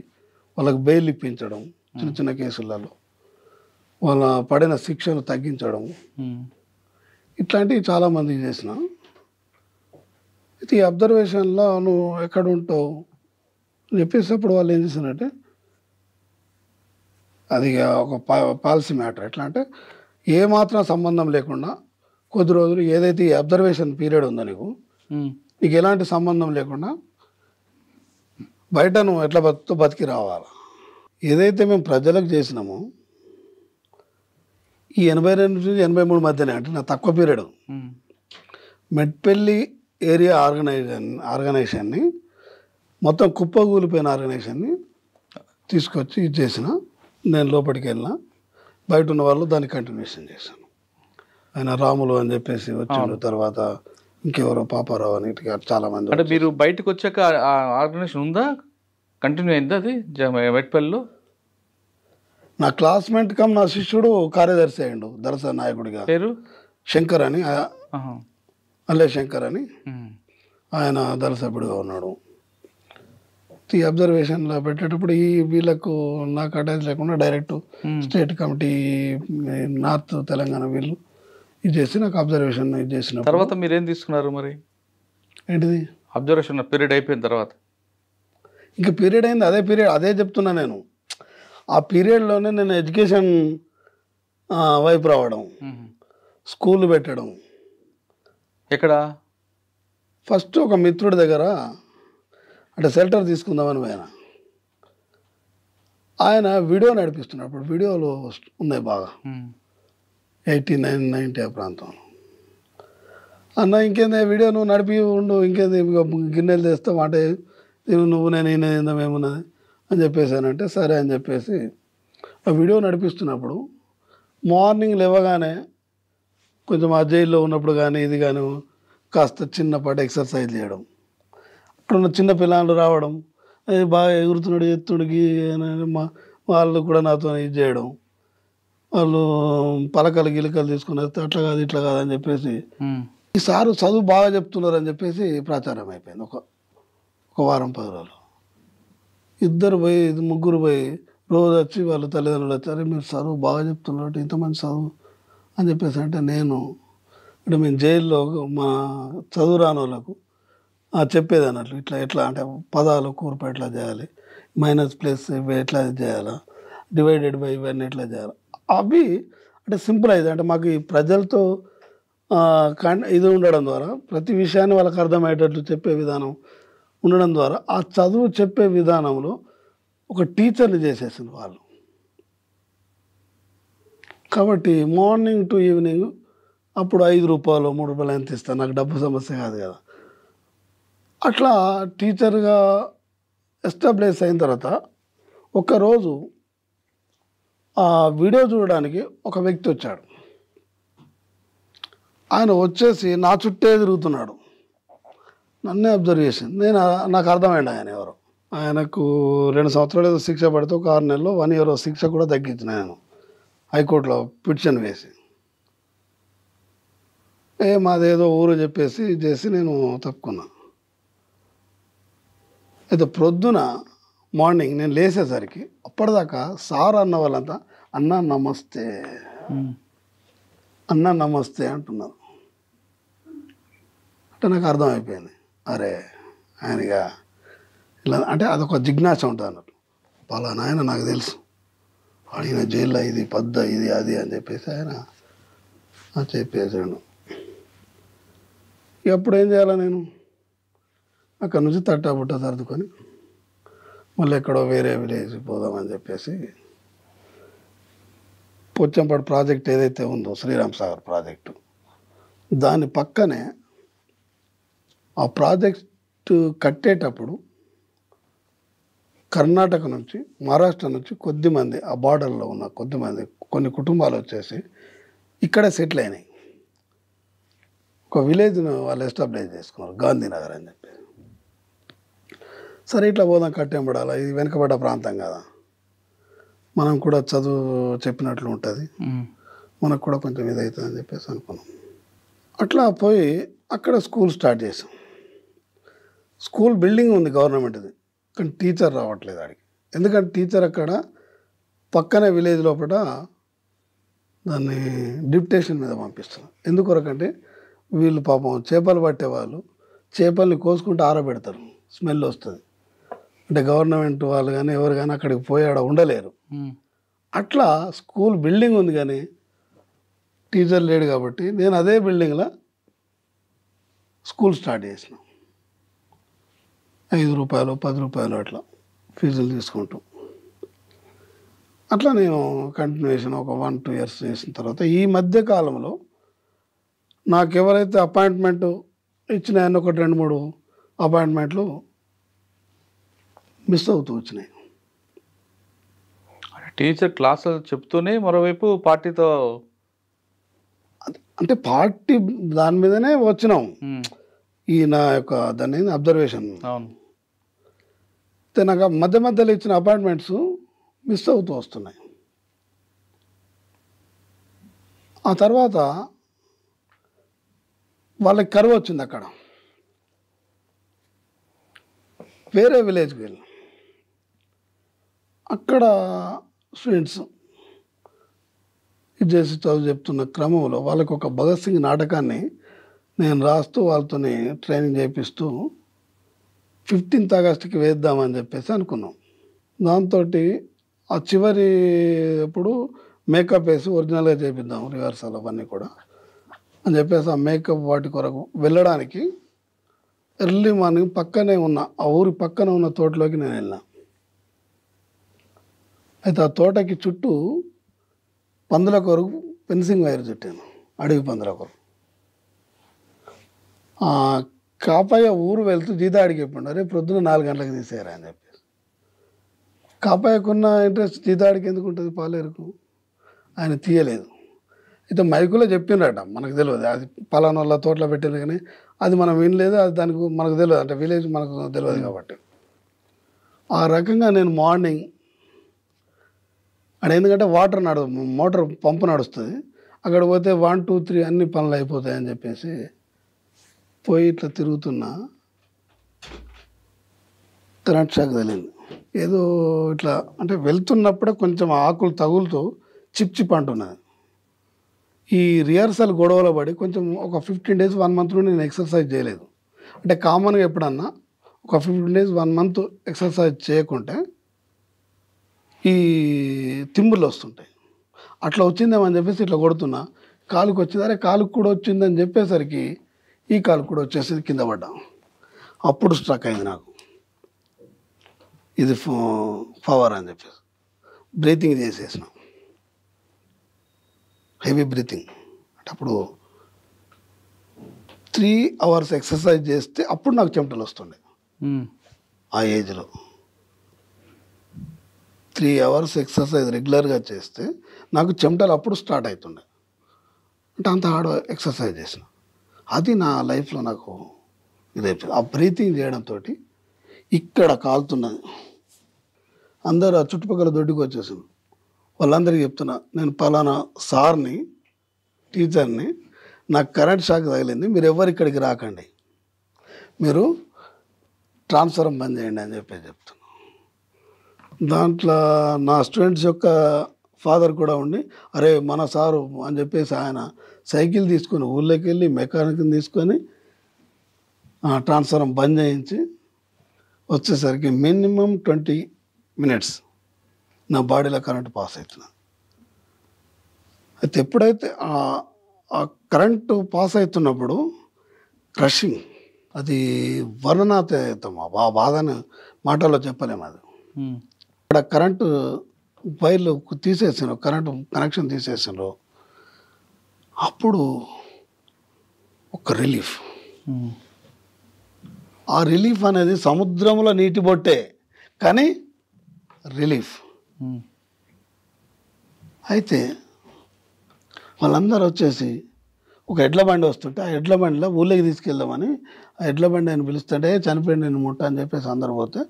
వాళ్ళకి బెయిల్ ఇప్పించడం, చిన్న చిన్న కేసులలో వాళ్ళ పడిన శిక్షను తగ్గించడం, ఇట్లాంటివి చాలామందికి చేసిన. అయితే ఈ అబ్జర్వేషన్లో నువ్వు ఎక్కడ ఉంటావు అని చెప్పేటప్పుడు వాళ్ళు ఏం చేశారంటే అది ఒక పాలసీ మ్యాటర్. ఎట్లా అంటే ఏమాత్రం సంబంధం లేకుండా కొద్ది రోజులు ఏదైతే ఈ అబ్జర్వేషన్ పీరియడ్ ఉందో నీకు ఎలాంటి సంబంధం లేకుండా బయట నువ్వు ఎట్లా బతికి రావాలి. ఏదైతే మేము ప్రజలకు చేసినామో ఈ 82 నుంచి 83 మధ్యనే, అంటే నా తక్కువ పీరియడ్, మెట్పల్లి ఏరియా ఆర్గనైజేషన్ని మొత్తం కుప్పగూలిపోయిన ఆర్గనైజేషన్ని తీసుకొచ్చి ఇది చేసిన. నేను లోపలికి వెళ్ళిన, బయట ఉన్న వాళ్ళు దాన్ని కంటిన్యూషన్ చేశాను. ఆయన రాములు అని చెప్పేసి వచ్చిన తర్వాత ఇంకెవరో పాపారావు అని ఇట్లా చాలామంది. అంటే మీరు బయటకు వచ్చాక ఆర్గనైజేషన్ ఉందా, కంటిన్యూ అయిందా అది మెట్పల్లిలో? నా క్లాస్మేట్ కమ్ నా శిష్యుడు కార్యదర్శి అయ్యిండు దరస నాయకుడిగా, పేరు శంకర్ అని, అల్లే శంకర్ అని, ఆయన దరసభ్యుడిగా ఉన్నాడు. ఈ అబ్జర్వేషన్లో పెట్టేటప్పుడు వీళ్ళకు నాకు అటాచ్ లేకుండా direct state committee north Telangana వీళ్ళు ఇది చేసి నాకు అబ్జర్వేషన్ ఇది చేసిన తర్వాత మీరేం తీసుకున్నారు మరి? ఏంటిది అబ్జర్వేషన్ పీరియడ్ అయిపోయిన తర్వాత? ఇంకా పీరియడ్ అయింది, అదే చెప్తున్నా నేను. ఆ పీరియడ్లోనే నేను ఎడ్యుకేషన్ వైపు రావడం, స్కూల్ పెట్టడం. ఎక్కడ? ఫస్ట్ ఒక మిత్రుడి దగ్గర అంటే షెల్టర్ తీసుకుందామని ఆయన వీడియో నడిపిస్తున్నాడు. అప్పుడు వీడియోలు ఉన్నాయి బాగా. 89, 90 ఆ ప్రాంతం. అన్న ఇంకేంది వీడియో నువ్వు నడిపి ఉండు, ఇంకేంది గిన్నెలు తెస్తావు అంటే నువ్వు నేను ఈయన ఏమున్నది అని చెప్పేసానంటే సరే అని చెప్పేసి ఆ వీడియో నడిపిస్తున్నప్పుడు మార్నింగ్ లేవగానే కొంచెం ఆ జైల్లో ఉన్నప్పుడు కానీ ఇది కానీ కాస్త చిన్నపాటి ఎక్సర్సైజ్ చేయడం, అక్కడ చిన్న పిల్లలు రావడం, అది బాగా ఎగురుతున్నాడు ఎత్తుడికి వాళ్ళు కూడా నాతో ఇది చేయడం, వాళ్ళు పలకలు గిలకలు తీసుకుని వస్తే అట్లా కాదు ఇట్లా కాదు అని చెప్పేసి ఈ సారు చదువు బాగా చెప్తున్నారు అని చెప్పేసి ప్రచారం అయిపోయింది. ఒక వారం 10 రోజులు ఇద్దరు పోయి ముగ్గురు పోయి రోజు వచ్చి వాళ్ళ తల్లిదండ్రులు వచ్చారు, మీరు చదువు బాగా చెప్తున్నారు ఇంత మంచి చదువు అని చెప్పేసి అంటే నేను అంటే మేము జైల్లో మా చదువు రాని వాళ్ళకు చెప్పేది అన్నట్లు ఇట్లా ఎట్లా అంటే పదాలు కూర్పు ఎట్లా చేయాలి, మైనస్ ప్లస్ ఇవి ఎట్లా చేయాలా, డివైడెడ్ బై ఇవన్నీ ఎట్లా చేయాలి, అవి అంటే సింపుల్ అయితే అంటే మాకు ఈ ప్రజలతో ఇది ఉండడం ద్వారా ప్రతి విషయాన్ని వాళ్ళకి అర్థమయ్యేటట్లు చెప్పే విధానం ఉండడం ద్వారా ఆ చదువు చెప్పే విధానంలో ఒక టీచర్ని చేసేసింది వాళ్ళు. కాబట్టి మార్నింగ్ టు ఈవినింగ్ అప్పుడు 5 రూపాయలు 3 రూపాయలు ఎంత ఇస్తాను, నాకు డబ్బు సమస్య కాదు కదా. అట్లా టీచర్గా ఎస్టాబ్లిష్ అయిన తర్వాత ఒకరోజు ఆ వీడియో చూడడానికి ఒక వ్యక్తి వచ్చాడు. ఆయన వచ్చేసి నా చుట్టే తిరుగుతున్నాడు, నన్నే అబ్జర్వ్ చేసింది. నాకు అర్థమైంది ఆయన ఎవరు. ఆయనకు 2 సంవత్సరాలు ఏదో శిక్ష పడితే ఒక 6 నెలలు 1 year శిక్ష కూడా తగ్గించిన ఆయన హైకోర్టులో పిటిషన్ వేసి మాదేదో ఊరు చెప్పేసి చేసి నేను తప్పుకున్నా. అయితే ప్రొద్దున మార్నింగ్ నేను లేచేసరికి అప్పటిదాకా సార్ అన్న వాళ్ళంతా అన్న నమస్తే అన్న నమస్తే అంటున్నారు. అంటే నాకు అర్థమైపోయింది, అరే ఆయనగా ఇలా అంటే అదొక జిజ్ఞాస ఉంటుంది అన్నట్టు. పలానా ఆయన నాకు తెలుసు, ఆయన జైల్లో ఇది పద్ద ఇది అది అని చెప్పేసి ఆయన చెప్పేసాడు. ఎప్పుడు ఏం చేయాలా నేను అక్కడ నుంచి తట్టాబుట్ట సర్దుకొని మళ్ళీ ఎక్కడో వేరే విలేజ్ పోదామని చెప్పేసి పోచంపాడు ప్రాజెక్ట్ ఏదైతే ఉందో శ్రీరామ్ సాగర్ ప్రాజెక్టు దాని పక్కనే ఆ ప్రాజెక్టు కట్టేటప్పుడు కర్ణాటక నుంచి మహారాష్ట్ర నుంచి కొద్దిమంది ఆ బార్డర్లో ఉన్న కొద్దిమంది కొన్ని కుటుంబాలు వచ్చేసి ఇక్కడే సెటిల్ అయినాయి. ఒక విలేజ్ను వాళ్ళు ఎస్టాబ్లిష్ చేసుకున్నారు, గాంధీనగర్ అని చెప్పి. సరే ఇట్లా పోదాం, కట్టేంబడాలి, ఇది వెనుకబడ్డ ప్రాంతం కదా, మనం కూడా చదువు చెప్పినట్లు ఉంటుంది, మనకు కూడా కొంచెం ఇదవుతుంది అని చెప్పేసి అనుకున్నాం. అట్లా పోయి అక్కడ స్కూల్ స్టార్ట్ చేసాం. స్కూల్ బిల్డింగ్ ఉంది గవర్నమెంట్ది, కానీ టీచర్ రావట్లేదు ఆడికి. ఎందుకంటే టీచర్ అక్కడ పక్కనే విలేజ్ లోపల దాన్ని డిప్యుటేషన్ మీద పంపిస్తున్నారు. ఎందుకొరకంటే వీళ్ళు పాపం చేపలు పట్టేవాళ్ళు చేపల్ని కోసుకుంటూ ఆరబెడతారు, స్మెల్ వస్తుంది. అంటే గవర్నమెంట్ వాళ్ళు కానీ ఎవరు కానీ అక్కడికి పోయి ఆడ ఉండలేరు. అట్లా స్కూల్ బిల్డింగ్ ఉంది కానీ టీచర్ లేడు కాబట్టి నేను అదే బిల్డింగ్లో స్కూల్ స్టార్ట్ చేసిన. 5 రూపాయలు 10 రూపాయలు అట్లా ఫీజులు తీసుకుంటూ అట్లా నేను కంటిన్యూషన్ ఒక 1-2 years చేసిన తర్వాత ఈ మధ్య కాలంలో నాకు ఎవరైతే అపాయింట్మెంట్ ఇచ్చినాయని ఒక 2-3 అపాయింట్మెంట్లు మిస్ అవుతూ వచ్చినాయి. టీచర్ క్లాసులు చెప్తూనే మరోవైపు పార్టీతో అంటే పార్టీ దాని మీదనే వచ్చినాం. ఈ నా యొక్క దాన్ని అబ్జర్వేషన్. అవును, నాకు మధ్య మధ్యలో ఇచ్చిన అపాయింట్మెంట్స్ మిస్ అవుతూ వస్తున్నాయి. ఆ తర్వాత వాళ్ళకి కరువు వచ్చింది. అక్కడ వేరే విలేజ్కి వెళ్ళి అక్కడ స్టూడెంట్స్ ఇది చేసి చదువు చెప్తున్న క్రమంలో వాళ్ళకి ఒక భగత్ సింగ్ నాటకాన్ని నేను రాస్తూ వాళ్ళతో ట్రైనింగ్ చేపిస్తూ 15th Augustకి వేద్దామని చెప్పేసి అనుకున్నాం. దాంతో ఆ చివరి ఎప్పుడు మేకప్ వేసి ఒరిజినల్గా చేపిద్దాం, రిహార్సల్ అవన్నీ కూడా అని చెప్పేసి ఆ మేకప్ వాటి కొరకు వెళ్ళడానికి ఎర్లీ మార్నింగ్ పక్కనే ఉన్న ఆ ఊరి పక్కన ఉన్న తోటలోకి నేను వెళ్ళినా. అయితే ఆ తోటకి చుట్టూ పందుల కొరకు ఫెన్సింగ్ వైర్ చుట్టాను అడవి పందులు ఒకరు. కాపాయ ఊరు వెళ్తూ జీతాడికి చెప్పిండు, రేపు పొద్దున 4 గంటలకు తీసేయరా అని చెప్పేసి. కాపాయకున్న ఇంట్రెస్ట్ జీతాడికి ఎందుకు ఉంటుంది పాలేరుకు, ఆయన తీయలేదు. అయితే మైకులో చెప్పిండ్రట, మనకు తెలియదు అది పలానా వాళ్ళ తోటలో పెట్టింది, కానీ అది మనం వినలేదు, అది దానికి మనకు తెలియదు, అంటే విలేజ్ మనకు తెలియదు కాబట్టి. ఆ రకంగా నేను మార్నింగ్ అక్కడ ఎందుకంటే మోటార్ పంపు నడుస్తుంది, అక్కడ పోతే 1 2 3 అన్ని పనులు అయిపోతాయని చెప్పేసి పోయి ఇట్లా తిరుగుతున్నా కరెంట్ షాక్ తగిలింది. ఏదో ఇట్లా అంటే వెళ్తున్నప్పుడే కొంచెం ఆకులు తగులుతూ చిప్ అంటున్నది. ఈ రిహార్సల్ గొడవలో పడి కొంచెం ఒక 15 days 1 month నుండి నేను ఎక్సర్సైజ్ చేయలేదు. అంటే కామన్గా ఎప్పుడన్నా ఒక 15 days 1 month ఎక్సర్సైజ్ చేయకుంటే ఈ తిమ్ముళ్ళు వస్తుంటాయి. అట్లా వచ్చిందేమని చెప్పేసి ఇట్లా కొడుతున్నా, కాలుకి వచ్చింది, అరే కాలుకి కూడా వచ్చిందని చెప్పేసరికి ఈ కాలుకి కూడా వచ్చేసి కింద పడ్డా. అప్పుడు స్ట్రక్ అయింది నాకు, ఇది పవర్ అని చెప్పేసి బ్రీతింగ్ చేసేసిన, హెవీ బ్రీతింగ్. అంటే అప్పుడు 3 hours ఎక్సర్సైజ్ చేస్తే అప్పుడు నాకు చెమటలు వస్తుండే. ఆ ఏజ్లో 3 hours ఎక్సర్సైజ్ రెగ్యులర్గా చేస్తే నాకు చెమటలు అప్పుడు స్టార్ట్ అవుతుండే. అంటే అంత హార్డ్ ఎక్సర్సైజ్ చేసిన, అది నా లైఫ్లో నాకు ఇదైపోయింది. ఆ బ్రీతింగ్ చేయడంతో ఇక్కడ కాలుతున్నది. అందరూ ఆ చుట్టుపక్కల దొడ్డికి వచ్చేసాను. వాళ్ళందరికీ చెప్తున్నా, నేను పలానా సార్ని, టీచర్ని, నాకు కరెంట్ షాక్ తగిలింది, మీరు ఎవరు ఇక్కడికి రాకండి, మీరు ట్రాన్స్ఫారం బంద్ చేయండి అని చెప్తున్నా. దాంట్లో నా స్టూడెంట్స్ యొక్క ఫాదర్ కూడా ఉండి, అరే మన సారు అని చెప్పేసి ఆయన సైకిల్ తీసుకొని ఊళ్ళోకి వెళ్ళి మెకానిక్ని తీసుకొని ట్రాన్స్ఫారం బంద్ చేయించి వచ్చేసరికి మినిమం 20 minutes నా బాడీలో కరెంట్ పాస్ అవుతున్నా. అయితే ఎప్పుడైతే ఆ కరెంటు పాస్ అవుతున్నప్పుడు క్రషింగ్, అది వర్ణనాతీతం, ఆ బాధని మాటల్లో చెప్పలేము. అది అక్కడ కరెంటు వైర్లు తీసేసాను, కరెంటు కనెక్షన్ తీసేసాను. అప్పుడు ఒక రిలీఫ్, ఆ రిలీఫ్ అనేది సముద్రంలో నీటి బొట్టే, కానీ రిలీఫ్. అయితే వాళ్ళందరూ వచ్చేసి ఒక ఎడ్ల బండి వస్తుంటే ఆ ఎడ్ల బండిలో ఊళ్ళోకి తీసుకెళ్దామని ఆ ఎడ్ల బండి ఆయన పిలుస్తుంటే చనిపోయింది నేను ముట్ట అని చెప్పేసి అందరు పోతే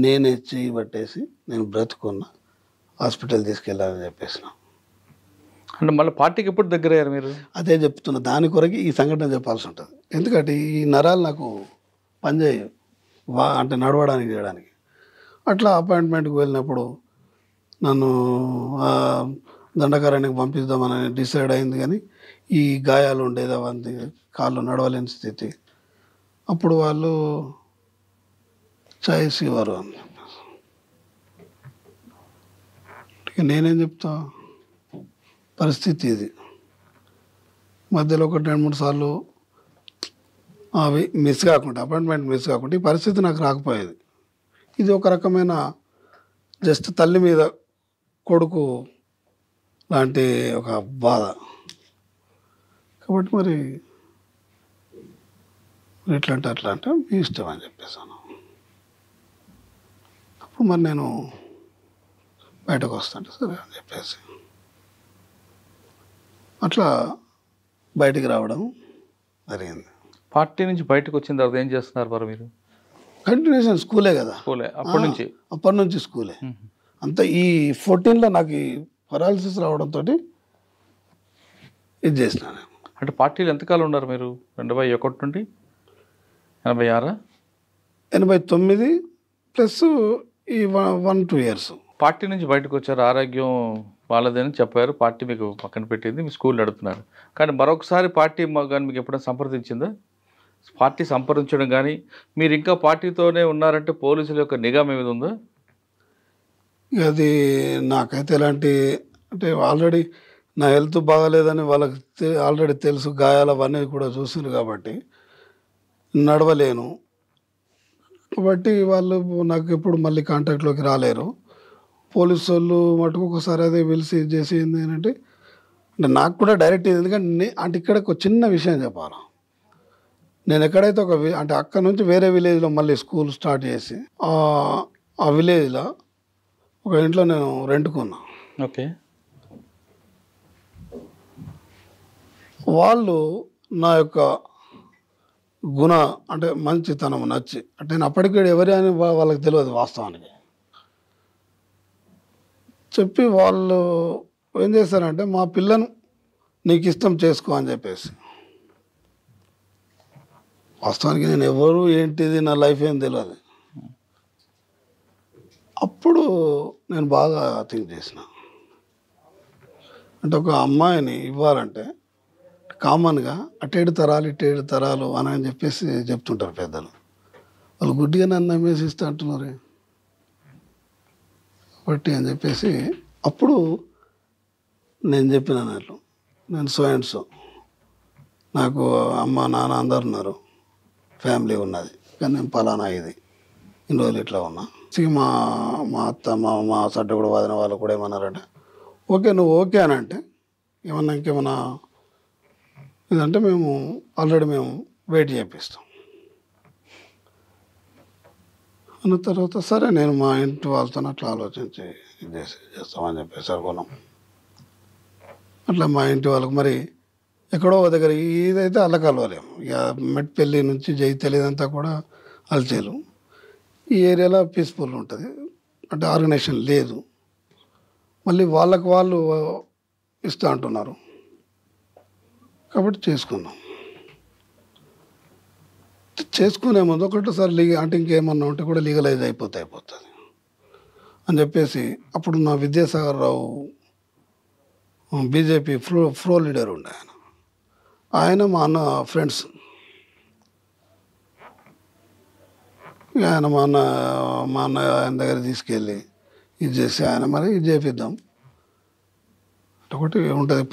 నేనే చేయి పట్టేసి నేను బ్రతుకున్నా, హాస్పిటల్ తీసుకెళ్ళాలని చెప్పేసిన. అంటే మళ్ళీ పార్టీకి ఎప్పుడు దగ్గర అయ్యారు మీరు? అదే చెప్తున్నా, దాని కొరకు ఈ సంఘటన చెప్పాల్సి ఉంటుంది. ఎందుకంటే ఈ నరాలు నాకు పనిచేయ అంటే నడవడానికి చేయడానికి. అట్లా అపాయింట్మెంట్కి వెళ్ళినప్పుడు నన్ను దండకారణ్యకు పంపిద్దామని డిసైడ్ అయింది, కానీ ఈ గాయాలు ఉండేది, అవంతి కాళ్ళు నడవలేని స్థితి. అప్పుడు వాళ్ళు చేసేవారు అని చెప్పేసి. నేనేం చెప్తా, పరిస్థితి ఇది. మధ్యలో ఒక 2-3 సార్లు అవి మిస్ కాకుండా, అపాయింట్మెంట్ మిస్ కాకుండా ఈ పరిస్థితి నాకు రాకపోయేది. ఇది ఒక రకమైన జస్ట్ తల్లి మీద కొడుకు లాంటి ఒక బాధ. కాబట్టి మరి ఎట్లా అంటే మీ ఇష్టం అని చెప్పేసాను. అప్పుడు మరి నేను బయటకు వస్తాంటే సరే అని చెప్పేసి అట్లా బయటికి రావడం జరిగింది. పార్టీ నుంచి బయటకు వచ్చిన తర్వాత ఏం చేస్తున్నారు మరి మీరు? కంటిన్యూషన్ స్కూలే కదా, స్కూలే అప్పటి నుంచి స్కూలే. అంతా ఈ 14లో నాకు ఈ పెరాలసిస్ రావడంతో ఇది చేసిన. అంటే పార్టీలు ఎంతకాలం ఉన్నారు మీరు? 2001 నుండి 86? 89 ప్లస్ ఈ 1-2 years. పార్టీ నుంచి బయటకు వచ్చారు, ఆరోగ్యం వాళ్ళదని చెప్పారు, పార్టీ మీకు పక్కన పెట్టింది, మీ స్కూల్ నడుపుతున్నారు. కానీ మరొకసారి పార్టీ కానీ మీకు ఎప్పుడైనా సంప్రదించిందా? పార్టీ సంప్రదించడం కానీ మీరు ఇంకా పార్టీతోనే ఉన్నారంటే పోలీసుల యొక్క నిఘా మీద ఉందా? అది నాకైతే ఎలాంటి, అంటే ఆల్రెడీ నా హెల్త్ బాగాలేదని వాళ్ళకి ఆల్రెడీ తెలుసు, గాయాలు అవన్నీ కూడా చూసిండ్రు కాబట్టి నడవలేను. కాబట్టి వాళ్ళు నాకు ఎప్పుడు మళ్ళీ కాంటాక్ట్లోకి రాలేరు. పోలీసు వాళ్ళు మటుకు ఒకసారి అదే పిలిచి చేసి ఏంటి అంటే అంటే నాకు కూడా డైరెక్ట్ ఎందుకంటే అంటే ఇక్కడ ఒక చిన్న విషయం చెప్పాలి. నేను ఎక్కడైతే అంటే అక్కడ నుంచి వేరే విలేజ్లో మళ్ళీ స్కూల్ స్టార్ట్ చేసి ఆ విలేజ్లో ఒక ఇంట్లో నేను రెంట్కున్నా. ఓకే. వాళ్ళు నా యొక్క గుణ అంటే మంచితనం నచ్చి అంటే నేను అప్పటికి ఎవరి అని వాళ్ళకి తెలియదు వాస్తవానికి చెప్పి వాళ్ళు ఏం చేశారంటే మా పిల్లను నీకు ఇష్టం చేసుకో అని చెప్పేసి. వాస్తవానికి నేను ఎవరు ఏంటిది నా లైఫ్ ఏం తెలియదు. అప్పుడు నేను బాగా థింక్ చేసిన అంటే ఒక అమ్మాయిని ఇవ్వాలంటే కామన్గా అటేడు తరాలు ఇటేడు తరాలు అని చెప్పేసి చెప్తుంటారు పెద్దలు. వాళ్ళు గుడ్డిగా నన్ను నమ్మేసి ఇస్తా అంటున్నారు బట్టి అని చెప్పేసి అప్పుడు నేను చెప్పిన అన్నట్లు నేను సో అండ్ సో నాకు అమ్మ నాన్న అందరు ఉన్నారు, ఫ్యామిలీ ఉన్నది, కానీ నేను పలానా ఇది ఇన్ని రోజులు ఇట్లా ఉన్నా. మా మా అత్త మా సడ్డ కూడా వాదిన వాళ్ళు కూడా ఏమన్నారంటే ఓకే నువ్వు ఓకే అని అంటే ఏమన్నా ఇంకేమన్నా ఇదంటే మేము ఆల్రెడీ మేము వెయిట్ చేపిస్తాం అన్న తర్వాత సరే నేను మా ఇంటి వాళ్ళతో అట్లా ఆలోచించి చేస్తామని చెప్పేసి అనుకున్నాం. అట్లా మా ఇంటి వాళ్ళకి మరి ఎక్కడో దగ్గర ఇదైతే అల్లకలవలేము. ఇక మెట్పల్లి నుంచి జైతలి ఇదంతా కూడా అల్చేలు. ఈ ఏరియాలో పీస్ఫుల్ ఉంటుంది అంటే ఆర్గనైజేషన్ లేదు. మళ్ళీ వాళ్ళకు వాళ్ళు ఇస్తూ అంటున్నారు కాబట్టి చేసుకున్నాం. చేసుకునే ముందు ఒకటిసారి అంటే ఇంకేమన్నా ఉంటే కూడా లీగలైజ్ అయిపోతుంది అని చెప్పేసి అప్పుడు నా Vidyasagar Rao BJP flow leader ఉండే ఆయన మా అన్న ఫ్రెండ్స్. ఆయన మా అన్న ఆయన దగ్గర తీసుకెళ్ళి ఇది చేసి ఆయన మరి ఇది చేపిద్దాం ఒకటి ఉంటుంది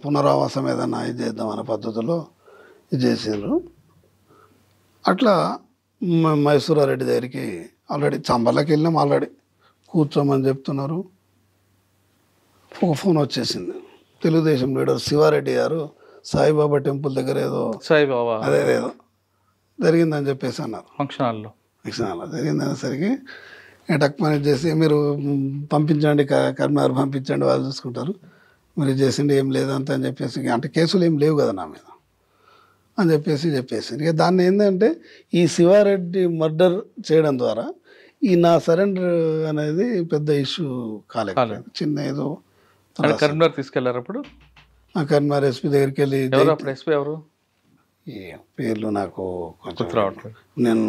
పునరావాసం ఏదన్నా ఇది చేద్దాం అనే పద్ధతిలో ఇది చేసిండ్రు. అట్లా మైసూరారెడ్డి దగ్గరికి ఆల్రెడీ చంబర్లోకి వెళ్ళినాం. ఆల్రెడీ కూర్చోమని చెప్తున్నారు. ఒక ఫోన్ వచ్చేసింది. తెలుగుదేశం లీడర్ శివారెడ్డి గారు సాయిబాబా టెంపుల్ దగ్గర ఏదో సాయిబాబా ఏదో జరిగిందని చెప్పేసి అన్నారు. ఫంక్షన్ హాల్లో జరిగిందనేసరికి టక్మని చేసి మీరు పంపించండి కరీంనగర్ పంపించండి వాళ్ళు చూసుకుంటారు మీరు చేసిండి ఏం లేదంత అని చెప్పేసి అంటే కేసులు ఏం లేవు కదా నా మీద అని చెప్పేసి ఇక దాన్ని ఏంటంటే ఈ శివారెడ్డి మర్డర్ చేయడం ద్వారా ఈ నా సరెండర్ అనేది పెద్ద ఇష్యూ కాలేదు. చిన్న ఏదో కరీంనగర్ తీసుకెళ్లారు. అప్పుడు కరీంనగర్ ఎస్పీ దగ్గరికి వెళ్ళి ఎస్పీ ఎవరు పేర్లు నాకు కొంచెం నేను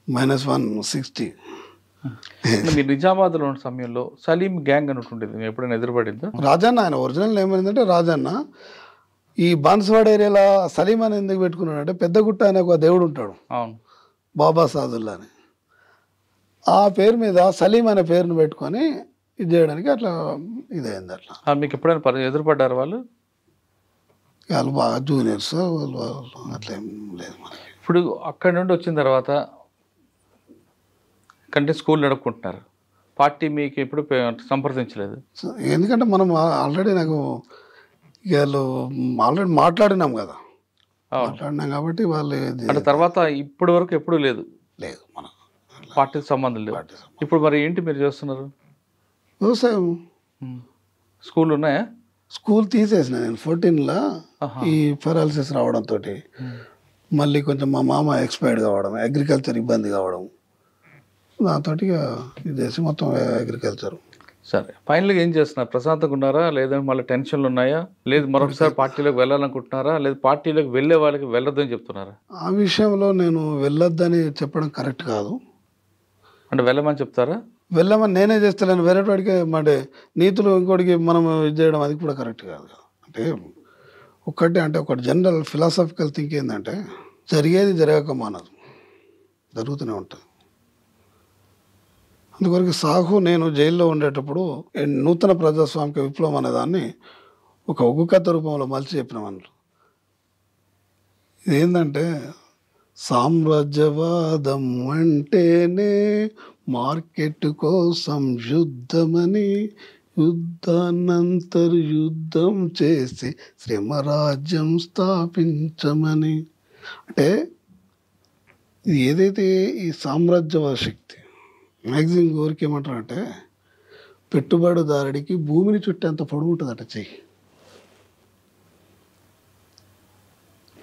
-160. మీరు నిజామాబాద్లో ఉన్న సమయంలో సలీం గ్యాంగ్ అని ఉంటుండేది, ఎప్పుడైనా ఎదురుపడిందా? రాజన్న ఆయన ఒరిజినల్ ఏమైందంటే రాజన్న ఈ బాన్స్వాడ ఏరియాలో సలీం అని ఎందుకు పెట్టుకున్నాడు అంటే పెద్దగుట్ట అనే ఒక దేవుడు ఉంటాడు, అవును, బాబా సాదుల్లా అని. ఆ పేరు మీద సలీం అనే పేరును పెట్టుకొని ఇది చేయడానికి అట్లా ఇదైంది. అట్లా మీకు ఎప్పుడైనా ఎదురుపడ్డారు వాళ్ళు? వాళ్ళు బాగా జూనియర్స్ అట్లా ఏం లేదు మనకి. ఇప్పుడు అక్కడి నుండి వచ్చిన తర్వాత కంటే స్కూల్ నడుపుకుంటున్నారు, పార్టీ మీకు ఎప్పుడు సంప్రదించలేదు? ఎందుకంటే మనం ఆల్రెడీ నాకు వాళ్ళు ఆల్రెడీ మాట్లాడినాం కదా, మాట్లాడినాం కాబట్టి వాళ్ళు అంటే తర్వాత ఇప్పటి వరకు ఎప్పుడు లేదు మన పార్టీకి సంబంధం లేదు. ఇప్పుడు మరి ఏంటి మీరు చేస్తున్నారు? వ్యవసాయం. స్కూల్ ఉన్నాయా? స్కూల్ తీసేసిన నేను 14లో ఈ పెరాలసిస్ రావడంతో మళ్ళీ కొంచెం మా మామ ఎక్స్పైర్డ్ కావడం, అగ్రికల్చర్ ఇబ్బంది కావడం, దాంతో ఇది చేసి మొత్తం అగ్రికల్చర్. సరే, ఫైనల్గా ఏం చేస్తున్నారు? ప్రశాంతంగా ఉన్నారా లేదంటే మళ్ళీ టెన్షన్లు ఉన్నాయా? లేదు మరొకసారి పార్టీలోకి వెళ్ళాలనుకుంటున్నారా? లేదు పార్టీలోకి వెళ్ళే వాళ్ళకి వెళ్ళొద్దని చెప్తున్నారా? ఆ విషయంలో నేను వెళ్ళొద్దని చెప్పడం కరెక్ట్ కాదు. అంటే వెళ్ళమని చెప్తారా? వెళ్ళమని నేనే చేస్తలేను, వేరే వాడికి అంటే నీతులు ఇంకోటికి మనం ఇది చేయడం అది కూడా కరెక్ట్ కాదు కదా. అంటే ఒకటి జనరల్ ఫిలాసఫికల్ థింక్ ఏంటంటే జరిగేది జరగక మానదు, జరుగుతూనే ఉంటుంది. అందుకొరకు సాహు నేను జైల్లో ఉండేటప్పుడు నూతన ప్రజాస్వామిక విప్లవం అనే దాన్ని ఒక ఒగ్గు కథ రూపంలో మలిచి చెప్పినామన్నారు. ఇదేంటంటే సామ్రాజ్యవాదం అంటేనే మార్కెట్ కోసం యుద్ధమని యుద్ధానంతర్యుద్ధం చేసి శ్రమరాజ్యం స్థాపించమని. అంటే ఇది ఏదైతే ఈ సామ్రాజ్యవాద శక్తి మ్యాక్సిమం గోరికి ఏమంటారంటే పెట్టుబడిదారుడికి భూమిని చుట్టేంత పొడవు ఉంటుందట చెయ్యి.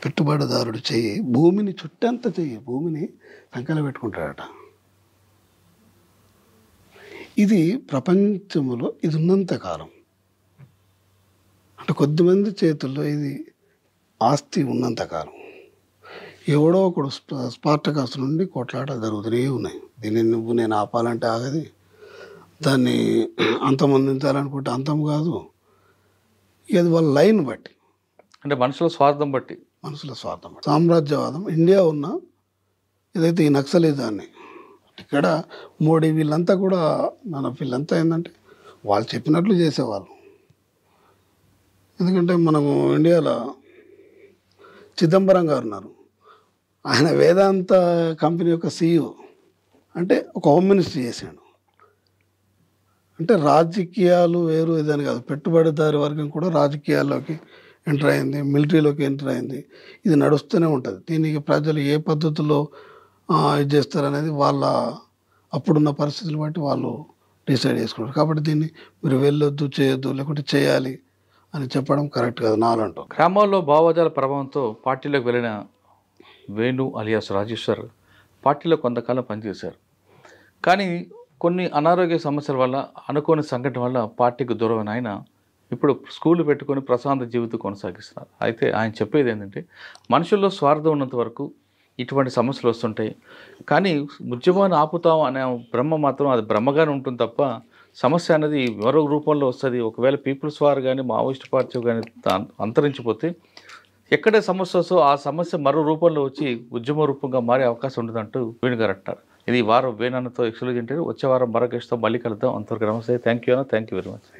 పెట్టుబడిదారుడు చెయ్యి భూమిని చుట్టేంత చెయ్యి, భూమిని సంకల పెట్టుకుంటాడట. ఇది ప్రపంచంలో ఇది ఉన్నంత కాలం, అంటే కొద్దిమంది చేతుల్లో ఇది ఆస్తి ఉన్నంత కాలం ఎవడో ఒకడు స్పార్టకస్ నుండి కొట్లాట జరుగుతూనే ఉన్నాయి. దీన్ని నువ్వు నేను ఆపాలంటే ఆగది, దాన్ని అంతమొందించాలనుకుంటే అంతం కాదు. ఇది వాళ్ళ లైన్ బట్టి, అంటే మనుషుల స్వార్థం బట్టి, మనుషుల స్వార్థం బట్టి సామ్రాజ్యవాదం ఇండియా ఉన్న ఏదైతే ఈ నక్సలిజాన్ని ఇక్కడ మోడీ వీళ్ళంతా కూడా వీళ్ళంతా ఏంటంటే వాళ్ళు చెప్పినట్లు చేసేవాళ్ళు. ఎందుకంటే మనము ఇండియాలో చిదంబరం గారు ఉన్నారు, ఆయన వేదాంత కంపెనీ యొక్క CEO, అంటే ఒక హోమ్ మినిస్టర్ చేశాడు. అంటే రాజకీయాలు వేరు ఇదని కాదు, పెట్టుబడిదారి వర్గం కూడా రాజకీయాల్లోకి ఎంటర్ అయింది, మిలిటరీలోకి ఎంటర్ అయింది. ఇది నడుస్తూనే ఉంటుంది. దీనికి ప్రజలు ఏ పద్ధతిలో ఇది చేస్తారనేది వాళ్ళ అప్పుడున్న పరిస్థితులు బట్టి వాళ్ళు డిసైడ్ చేసుకుంటారు. కాబట్టి దీన్ని మీరు వెళ్ళొద్దు, చేయొద్దు, లేకుంటే చేయాలి అని చెప్పడం కరెక్ట్ కాదు నాలంటూ. గ్రామాల్లో భావజాల ప్రభావంతో పార్టీలోకి వెళ్ళిన వేణు అలియాస్ రాజేశ్వర్ పార్టీలో కొంతకాలం పనిచేశారు. కానీ కొన్ని అనారోగ్య సమస్యల వల్ల, అనుకోని సంఘటన వల్ల పార్టీకి దూరమైన ఆయన ఇప్పుడు స్కూల్ పెట్టుకొని ప్రశాంత జీవితం కొనసాగిస్తున్నారు. అయితే ఆయన చెప్పేది ఏంటంటే మనుషుల్లో స్వార్థం ఉన్నంత వరకు ఇటువంటి సమస్యలు వస్తుంటాయి, కానీ ఉద్యమాన్ని ఆపుతాం అనే బ్రహ్మ మాత్రం అది బ్రహ్మగానే ఉంటుంది తప్ప సమస్య అనేది మరో రూపంలో వస్తుంది. ఒకవేళ పీపుల్స్ వార్ కానీ మావోయిస్ట్ పార్టీ కానీ అంతరించిపోతే ఎక్కడే సమస్య వస్తుందో ఆ సమస్య మరో రూపంలో వచ్చి ఉద్యమ రూపంగా మారే అవకాశం ఉంటుందంటూ వేణుగారు అంటారు. ఇది వారం వేణన్నతో ఎక్స్క్లూజివ్ ఇంటర్వ్యూ. వచ్చే వారం మరొక మళ్ళీ కలుద్దాం. అంతవరకు నమస్తే. Thank you very much.